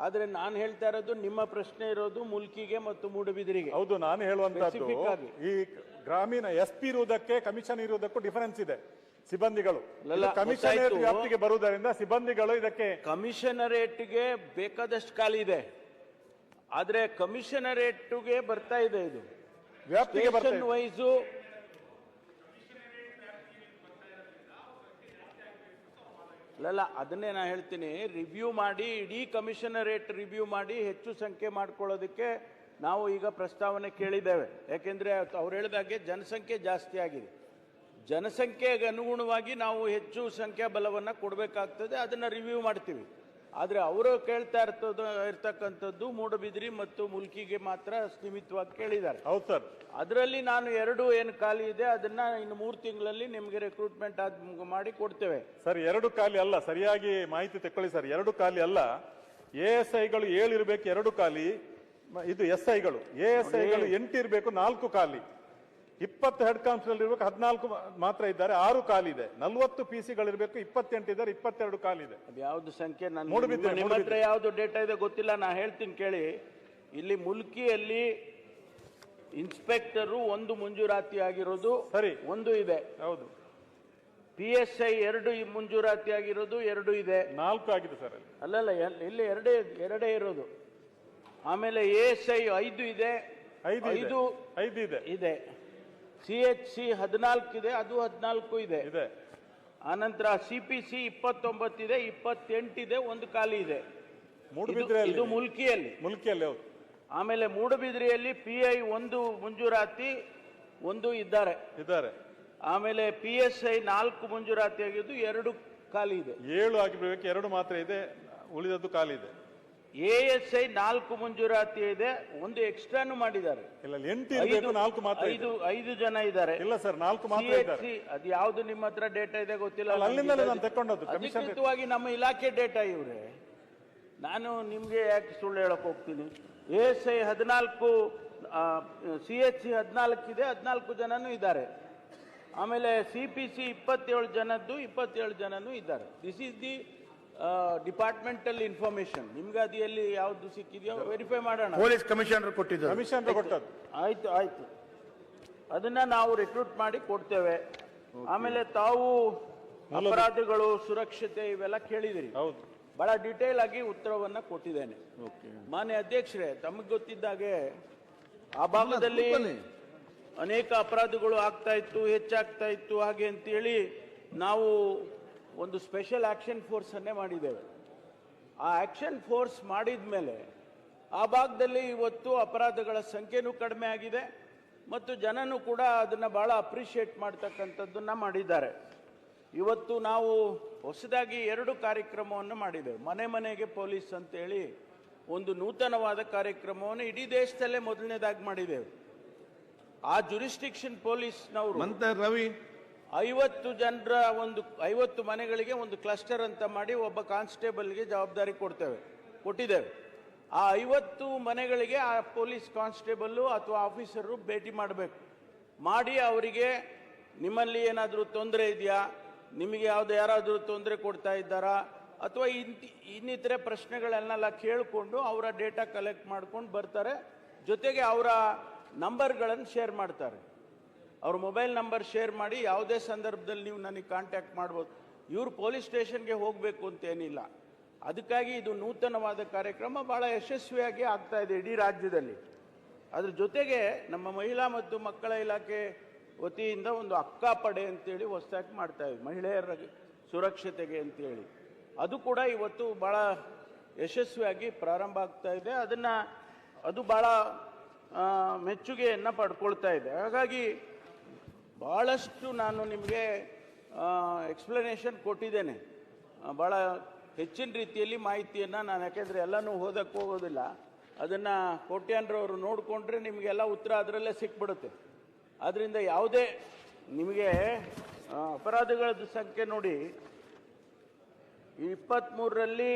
ಆದ್ರೆ ನಾನು ಹೇಳ್ತಾ ಇರೋದು, ನಿಮ್ಮ ಪ್ರಶ್ನೆ ಇರೋದು ಮುಲ್ಕಿಗೆ ಮತ್ತು ಮೂಡುಬಿದಿರಿಗೆ. ಹೌದು, ನಾನು ಹೇಳುವಂತದ್ದು ಈ ಗ್ರಾಮೀಣ SP ಇರುವುದಕ್ಕೆ ಕಮಿಷನ್ ಇರುವುದಕ್ಕೂ ಡಿಫರೆನ್ಸ್ ಇದೆ. ಸಿಬ್ಬಂದಿಗಳು ಕಮಿಷನರೇಟ್ ವ್ಯಾಪ್ತಿಗೆ ಬರುವುದರಿಂದ ಸಿಬ್ಬಂದಿಗಳು ಇದಕ್ಕೆ ಕಮಿಷನರೇಟ್ಗೆ ಬೇಕಾದಷ್ಟು ಖಾಲಿ ಇದೆ. ಆದ್ರೆ ಕಮಿಷನರೇಟ್ಗೆ ಬರ್ತಾ ಇದೆ, ಇದು ವ್ಯಾಪ್ತಿಗೆ ಸ್ಟೇಷನ್ ವೈಸು. ಅಲ್ಲ, ಅದನ್ನೇ ನಾನು ಹೇಳ್ತೀನಿ. ರಿವ್ಯೂ ಮಾಡಿ, ಇಡೀ ಕಮಿಷನರೇಟ್ ರಿವ್ಯೂ ಮಾಡಿ ಹೆಚ್ಚು ಸಂಖ್ಯೆ ಮಾಡ್ಕೊಳ್ಳೋದಕ್ಕೆ ನಾವು ಈಗ ಪ್ರಸ್ತಾವನೆ ಕೇಳಿದ್ದೇವೆ. ಯಾಕೆಂದ್ರೆ ಅವ್ರು ಹೇಳಿದಾಗೆ ಜನಸಂಖ್ಯೆ ಜಾಸ್ತಿ ಆಗಿದೆ. ಜನಸಂಖ್ಯೆಗೆ ಅನುಗುಣವಾಗಿ ನಾವು ಹೆಚ್ಚು ಸಂಖ್ಯಾ ಬಲವನ್ನು ಕೊಡಬೇಕಾಗ್ತದೆ. ಅದನ್ನು ರಿವ್ಯೂ ಮಾಡ್ತೀವಿ. ಆದರೆ ಅವರು ಕೇಳ್ತಾ ಇರ್ತಕ್ಕಂಥದ್ದು ಮೂಡುಬಿದಿರಿ ಮತ್ತು ಮುಲ್ಕಿಗೆ ಮಾತ್ರ ಸೀಮಿತವಾಗಿ ಕೇಳಿದ್ದಾರೆ. ಹೌದು ಸರ್. ಅದರಲ್ಲಿ ನಾನು 2 ಏನು ಖಾಲಿ ಇದೆ ಅದನ್ನ ಇನ್ನು 3 ತಿಂಗಳಲ್ಲಿ ನಿಮಗೆ ರೆಕ್ರೂಟ್ಮೆಂಟ್ ಮಾಡಿ ಕೊಡ್ತೇವೆ. ಸರ್, 2 ಖಾಲಿ ಅಲ್ಲ, ಸರಿಯಾಗಿ ಮಾಹಿತಿ ತಕೊಳ್ಳಿ ಸರ್. 2 ಖಾಲಿ ಅಲ್ಲ, ASIಗಳು 7 ಇರಬೇಕು, 2 ಖಾಲಿ. ಇದು SIಗಳು, ASIಗಳು 8 ಇರಬೇಕು, 4 ಖಾಲಿ. 20 ಹೆಡ್ ಕಾನ್ಸ್ಟೇಬಲ್ ಇರಬೇಕು, 14 ಮಾತ್ರ ಇದ್ದಾರೆ, 6 ಖಾಲಿದೆ. 40 PC-ಗಳಿರ್ಬೇಕು, 28 ಇದ್ದಾರೆ, 22 ಖಾಲಿದೆ. ಅದು ಯಾವ್ದು ಸಂಖ್ಯೆ ಮೂಡುಬಿದ್ರೆ, ನಿಮ್ಮ ಹತ್ರ ಯಾವ್ದು ಡೇಟಾ ಇದೆ ಗೊತ್ತಿಲ್ಲ, ನಾ ಹೇಳ್ತೀನಿ ಕೇಳಿ. ಇಲ್ಲಿ ಮುಲ್ಕಿಯಲ್ಲಿ ಇನ್ಸ್ಪೆಕ್ಟರು 1 ಮಂಜೂರಾತಿ ಆಗಿರೋದು ಸರಿ, 1 ಇದೆ. ಹೌದು. PSI 2 ಮಂಜೂರಾತಿ ಆಗಿರೋದು 2 ಇದೆ. 4 ಆಗಿದೆ ಸರ್ ಅಲ್ಲಿ. ಅಲ್ಲಲ್ಲ, ಇಲ್ಲಿ ಎರಡೇ ಇರೋದು. ಆಮೇಲೆ ASI 5 ಇದೆ, 5 ಇದೆ. CHC 14 ಇದೆ, ಅದು 14 ಇದೆ. ಆನಂತರ CPC 29 ಇದೆ, 28 ಇದೆ, 1 ಖಾಲಿ ಇದೆ. ಇದು ಮುಲ್ಕಿಯಲ್ಲಿ. ಹೌದು. ಆಮೇಲೆ ಮೂಡುಬಿದ್ರಿಯಲ್ಲಿ PI 1 ಮಂಜೂರಾತಿ 1 ಇದ್ದಾರೆ. ಆಮೇಲೆ PSI 4 ಮಂಜೂರಾತಿ ಆಗಿದ್ದು 2 ಖಾಲಿ ಇದೆ. 7 ಆಗಿರ್ಬೇಕು, 2 ಮಾತ್ರ ಇದೆ, ಉಳಿದದ್ದು ಖಾಲಿ ಇದೆ. ASI 4 ಮಂಜೂರಾತಿ ಇದೆ, 1 ಎಕ್ಸ್ಟ್ರಾನು ಮಾಡಿದ್ದಾರೆ. 5 ಜನ ಇದ್ದಾರೆ. ಇಲ್ಲ ಸರ್, 4 ಮಾತ್ರ ಇದ್ದಾರೆ. ಅದು ಯಾವ್ದು ನಿಮ್ಮ ಹತ್ರ ಡೇಟಾ ಇದೆ ಗೊತ್ತಿಲ್ಲ. ಅಧಿಕೃತವಾಗಿ ನಮ್ಮ ಇಲಾಖೆ ಡೇಟಾ ಇವ್ರೆ. ನಾನು ನಿಮ್ಗೆ ಯಾಕೆ ಸುಳ್ಳು ಹೇಳಕ್ ಹೋಗ್ತೀನಿ? ASI 14, CHC 14 ಇದೆ, 14 ಜನನೂ ಇದ್ದಾರೆ. ಆಮೇಲೆ CPC 27 ಜನನೂ ಇದ್ದಾರೆ. This is the departmental information. ನಿಮ್ಗೆ ಅದು ಎಲ್ಲಿ ಯಾವ್ದು ಸಿಕ್ಕಿದೆಯೋ ವೆರಿಫೈ ಮಾಡೋಣ. ಪೊಲೀಸ್ ಕಮಿಷನರ್ ಕೊಟ್ಟಿದ್ದು. ಆಯ್ತು, ಅದನ್ನ ನಾವು ರಿಕ್ರೂಟ್ ಮಾಡಿ ಕೊಡ್ತೇವೆ. ಆಮೇಲೆ ತಾವು ಅಪರಾಧಗಳು, ಸುರಕ್ಷತೆ ಇವೆಲ್ಲ ಕೇಳಿದಿರಿ. ಬಹಳ ಡೀಟೇಲ್ ಆಗಿ ಉತ್ತರವನ್ನ ಕೊಟ್ಟಿದ್ದೇನೆ. ಮಾನ್ಯ ಅಧ್ಯಕ್ಷರೇ, ತಮಗೆ ಗೊತ್ತಿದ್ದಾಗೆ ಆ ಭಾಗದಲ್ಲಿ ಅನೇಕ ಅಪರಾಧಗಳು ಆಗ್ತಾ ಇತ್ತು, ಹೆಚ್ಚಾಗ್ತಾ ಇತ್ತು. ಹಾಗೆ ಅಂತೇಳಿ ನಾವು ಒಂದು ಸ್ಪೆಷಲ್ ಆಕ್ಷನ್ ಫೋರ್ಸ್ ಅನ್ನೇ ಮಾಡಿದ್ದೇವೆ. ಆ ಆಕ್ಷನ್ ಫೋರ್ಸ್ ಮಾಡಿದ ಮೇಲೆ ಆ ಭಾಗದಲ್ಲಿ ಇವತ್ತು ಅಪರಾಧಗಳ ಸಂಖ್ಯೆನೂ ಕಡಿಮೆ ಆಗಿದೆ ಮತ್ತು ಜನನೂ ಕೂಡ ಅದನ್ನ ಬಹಳ ಅಪ್ರಿಷಿಯೇಟ್ ಮಾಡ್ತಕ್ಕಂಥದ್ದನ್ನ ಮಾಡಿದ್ದಾರೆ. ಇವತ್ತು ನಾವು ಹೊಸದಾಗಿ 2 ಕಾರ್ಯಕ್ರಮವನ್ನು ಮಾಡಿದ್ದೇವೆ. ಮನೆ ಮನೆಗೆ ಪೊಲೀಸ್ ಅಂತೇಳಿ ಒಂದು ನೂತನವಾದ ಕಾರ್ಯಕ್ರಮವನ್ನು ಇಡೀ ದೇಶದಲ್ಲೇ ಮೊದಲನೇದಾಗಿ ಮಾಡಿದ್ದೇವೆ. ಆ ಜುರಿಸ್ಟಿಕ್ಷನ್ ಪೊಲೀಸ್ನವರು ರವಿ 50 ಜನರ 50 ಮನೆಗಳಿಗೆ ಒಂದು ಕ್ಲಸ್ಟರ್ ಅಂತ ಮಾಡಿ ಒಬ್ಬ ಕಾನ್ಸ್ಟೇಬಲ್ಗೆ ಜವಾಬ್ದಾರಿ ಕೊಟ್ಟಿದ್ದೇವೆ. ಆ 50 ಮನೆಗಳಿಗೆ ಆ ಪೊಲೀಸ್ ಕಾನ್ಸ್ಟೇಬಲ್ ಅಥವಾ ಆಫೀಸರು ಭೇಟಿ ಮಾಡಿ ಅವರಿಗೆ ನಿಮ್ಮಲ್ಲಿ ಏನಾದರೂ ತೊಂದರೆ ಇದೆಯಾ, ನಿಮಗೆ ಯಾರಾದರೂ ತೊಂದರೆ ಕೊಡ್ತಾ ಇದ್ದಾರಾ, ಅಥವಾ ಇನ್ನಿತರೆ ಪ್ರಶ್ನೆಗಳನ್ನೆಲ್ಲ ಕೇಳಿಕೊಂಡು ಅವರ ಡೇಟಾ ಕಲೆಕ್ಟ್ ಮಾಡ್ಕೊಂಡು ಬರ್ತಾರೆ. ಜೊತೆಗೆ ಅವರ ನಂಬರ್ಗಳನ್ನು ಶೇರ್ ಮಾಡ್ತಾರೆ. ಅವ್ರ ಮೊಬೈಲ್ ನಂಬರ್ ಶೇರ್ ಮಾಡಿ ಯಾವುದೇ ಸಂದರ್ಭದಲ್ಲಿ ನೀವು ನನಗೆ ಕಾಂಟ್ಯಾಕ್ಟ್ ಮಾಡ್ಬೋದು. ಇವರು ಪೊಲೀಸ್ ಸ್ಟೇಷನ್ಗೆ ಹೋಗಬೇಕು ಅಂತೇನಿಲ್ಲ. ಅದಕ್ಕಾಗಿ ಇದು ನೂತನವಾದ ಕಾರ್ಯಕ್ರಮ ಬಹಳ ಯಶಸ್ವಿಯಾಗಿ ಆಗ್ತಾ ಇದೆ ಇಡೀ ರಾಜ್ಯದಲ್ಲಿ. ಅದ್ರ ಜೊತೆಗೆ ನಮ್ಮ ಮಹಿಳಾ ಮತ್ತು ಮಕ್ಕಳ ಇಲಾಖೆ ವತಿಯಿಂದ ಒಂದು ಅಕ್ಕಾ ಪಡೆ ಅಂತೇಳಿ ಹೊಸದಾಗಿ ಮಾಡ್ತಾ ಇದ್ವಿ, ಮಹಿಳೆಯರ ಸುರಕ್ಷತೆಗೆ ಅಂತೇಳಿ. ಅದು ಕೂಡ ಇವತ್ತು ಬಹಳ ಯಶಸ್ವಿಯಾಗಿ ಪ್ರಾರಂಭ ಆಗ್ತಾ ಇದೆ. ಅದು ಬಹಳ ಮೆಚ್ಚುಗೆಯನ್ನು ಪಡ್ಕೊಳ್ತಾ ಇದೆ. ಹಾಗಾಗಿ ಬಹಳಷ್ಟು ನಾನು ನಿಮಗೆ ಎಕ್ಸ್ಪ್ಲನೇಷನ್ ಕೊಟ್ಟಿದ್ದೇನೆ. ಭಾಳ ಹೆಚ್ಚಿನ ರೀತಿಯಲ್ಲಿ ಮಾಹಿತಿಯನ್ನು ನಾನು, ಯಾಕೆಂದರೆ ಎಲ್ಲನೂ ಓದಕ್ಕೆ ಹೋಗೋದಿಲ್ಲ, ಅದನ್ನು ಕೋಟ್ಯಾನ್ರವರು ನೋಡಿಕೊಂಡ್ರೆ ನಿಮಗೆಲ್ಲ ಉತ್ತರ ಅದರಲ್ಲೇ ಸಿಕ್ಬಿಡುತ್ತೆ. ಆದ್ದರಿಂದ ಯಾವುದೇ ನಿಮಗೆ ಅಪರಾಧಗಳ ಸಂಖ್ಯೆ ನೋಡಿ, ಈ 23ರಲ್ಲಿ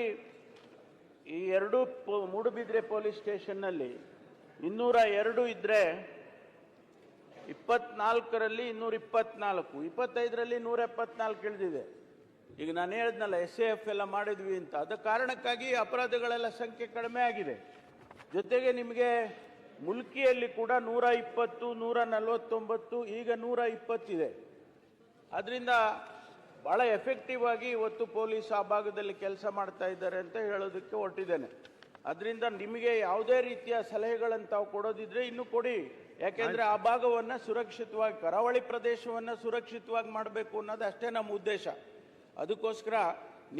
ಈ 2 ಮೂಡುಬಿದ್ರೆ ಪೊಲೀಸ್ ಸ್ಟೇಷನ್ನಲ್ಲಿ 202 ಇದ್ದರೆ, 24ರಲ್ಲಿ 224, 25ರಲ್ಲಿ 174 ಇಳಿದಿದೆ. ಈಗ ನಾನು ಹೇಳಿದ್ನಲ್ಲ SAF ಎಲ್ಲ ಮಾಡಿದ್ವಿ ಅಂತ, ಅದ ಕಾರಣಕ್ಕಾಗಿ ಅಪರಾಧಗಳೆಲ್ಲ ಸಂಖ್ಯೆ ಕಡಿಮೆ ಆಗಿದೆ. ಜೊತೆಗೆ ನಿಮಗೆ ಮುಲ್ಕಿಯಲ್ಲಿ ಕೂಡ 120, 149, ಈಗ 120 ಇದೆ. ಅದರಿಂದ ಬಹಳ ಎಫೆಕ್ಟಿವ್ ಆಗಿ ಇವತ್ತು ಪೊಲೀಸ್ ಆ ಭಾಗದಲ್ಲಿ ಕೆಲಸ ಮಾಡ್ತಾ ಇದ್ದಾರೆ ಅಂತ ಹೇಳೋದಕ್ಕೆ ಹೊರಟಿದ್ದೇನೆ. ಅದರಿಂದ ನಿಮಗೆ ಯಾವುದೇ ರೀತಿಯ ಸಲಹೆಗಳನ್ನು ತಾವು ಕೊಡೋದಿದ್ರೆ ಇನ್ನೂ ಕೊಡಿ. ಯಾಕೆಂದ್ರೆ ಆ ಭಾಗವನ್ನು ಸುರಕ್ಷಿತವಾಗಿ, ಕರಾವಳಿ ಪ್ರದೇಶವನ್ನು ಸುರಕ್ಷಿತವಾಗಿ ಮಾಡಬೇಕು ಅನ್ನೋದು ಅಷ್ಟೇ ನಮ್ಮ ಉದ್ದೇಶ. ಅದಕ್ಕೋಸ್ಕರ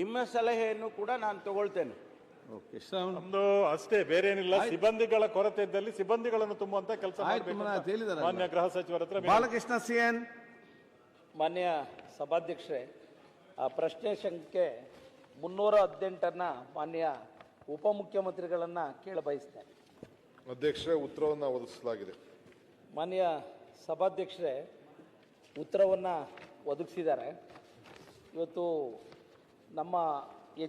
ನಿಮ್ಮ ಸಲಹೆಯನ್ನು ಕೂಡ ನಾನು ತಗೊಳ್ತೇನೆ. ನಮ್ದು ಅಷ್ಟೇ, ಬೇರೆ ಏನಿಲ್ಲ. ಸಿಬ್ಬಂದಿಗಳ ಕೊರತೆ ಇದ್ದಲ್ಲಿ ಸಿಬ್ಬಂದಿಗಳನ್ನು ತುಂಬುವಂತ ಕೆಲಸ ಮಾನ್ಯ ಗೃಹ ಸಚಿವರ ಹತ್ರ. ಬಾಲಕೃಷ್ಣ CN. ಮಾನ್ಯ ಸಭಾಧ್ಯಕ್ಷರೇ, ಪ್ರಶ್ನೆ ಸಂಖ್ಯೆ 318 ಮಾನ್ಯ ಉಪಮುಖ್ಯಮಂತ್ರಿಗಳನ್ನ ಕೇಳಬಯಸ್ತೇನೆ. ಅಧ್ಯಕ್ಷರೇ, ಉತ್ತರವನ್ನು ಒದಗಿಸಲಾಗಿದೆ. ಮಾನ್ಯ ಸಭಾಧ್ಯಕ್ಷರೇ, ಉತ್ತರವನ್ನು ಒದಗಿಸಿದ್ದಾರೆ. ಇವತ್ತು ನಮ್ಮ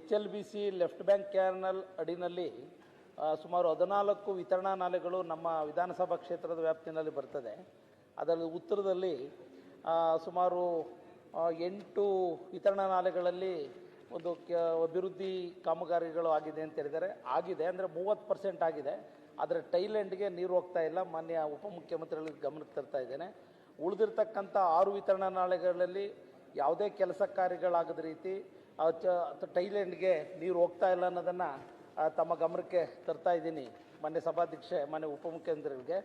HLBC ಲೆಫ್ಟ್ ಬ್ಯಾಂಕ್ ಕ್ಯಾನಲ್ ಅಡಿನಲ್ಲಿ ಸುಮಾರು 14 ವಿತರಣಾ ನಾಲೆಗಳು ನಮ್ಮ ವಿಧಾನಸಭಾ ಕ್ಷೇತ್ರದ ವ್ಯಾಪ್ತಿನಲ್ಲಿ ಬರ್ತದೆ. ಅದರಲ್ಲಿ ಉತ್ತರದಲ್ಲಿ ಸುಮಾರು 8 ವಿತರಣಾ ನಾಲೆಗಳಲ್ಲಿ ಒಂದು ಅಭಿವೃದ್ಧಿ ಕಾಮಗಾರಿಗಳು ಆಗಿದೆ ಅಂತ ಹೇಳಿದ್ದಾರೆ. ಆಗಿದೆ ಅಂದರೆ 30% ಆಗಿದೆ. ಆದರೆ ಟೈಲೆಂಡ್ಗೆ ನೀರು ಹೋಗ್ತಾ ಇಲ್ಲ. ಮಾನ್ಯ ಉಪಮುಖ್ಯಮಂತ್ರಿಗಳಿಗೆ ಗಮನಕ್ಕೆ ತರ್ತಾ ಇದ್ದೇನೆ. ಉಳಿದಿರ್ತಕ್ಕಂಥ 6 ವಿತರಣಾ ನಾಲೆಗಳಲ್ಲಿ ಯಾವುದೇ ಕೆಲಸ ಕಾರ್ಯಗಳಾಗದ ರೀತಿ ಟೈಲೆಂಡ್ಗೆ ನೀರು ಹೋಗ್ತಾ ಇಲ್ಲ ಅನ್ನೋದನ್ನು ತಮ್ಮ ಗಮನಕ್ಕೆ ತರ್ತಾ ಇದ್ದೀನಿ. ಮಾನ್ಯ ಸಭಾಧ್ಯಕ್ಷೆ, ಮಾನ್ಯ ಉಪಮುಖ್ಯಮಂತ್ರಿಗಳಿಗೆ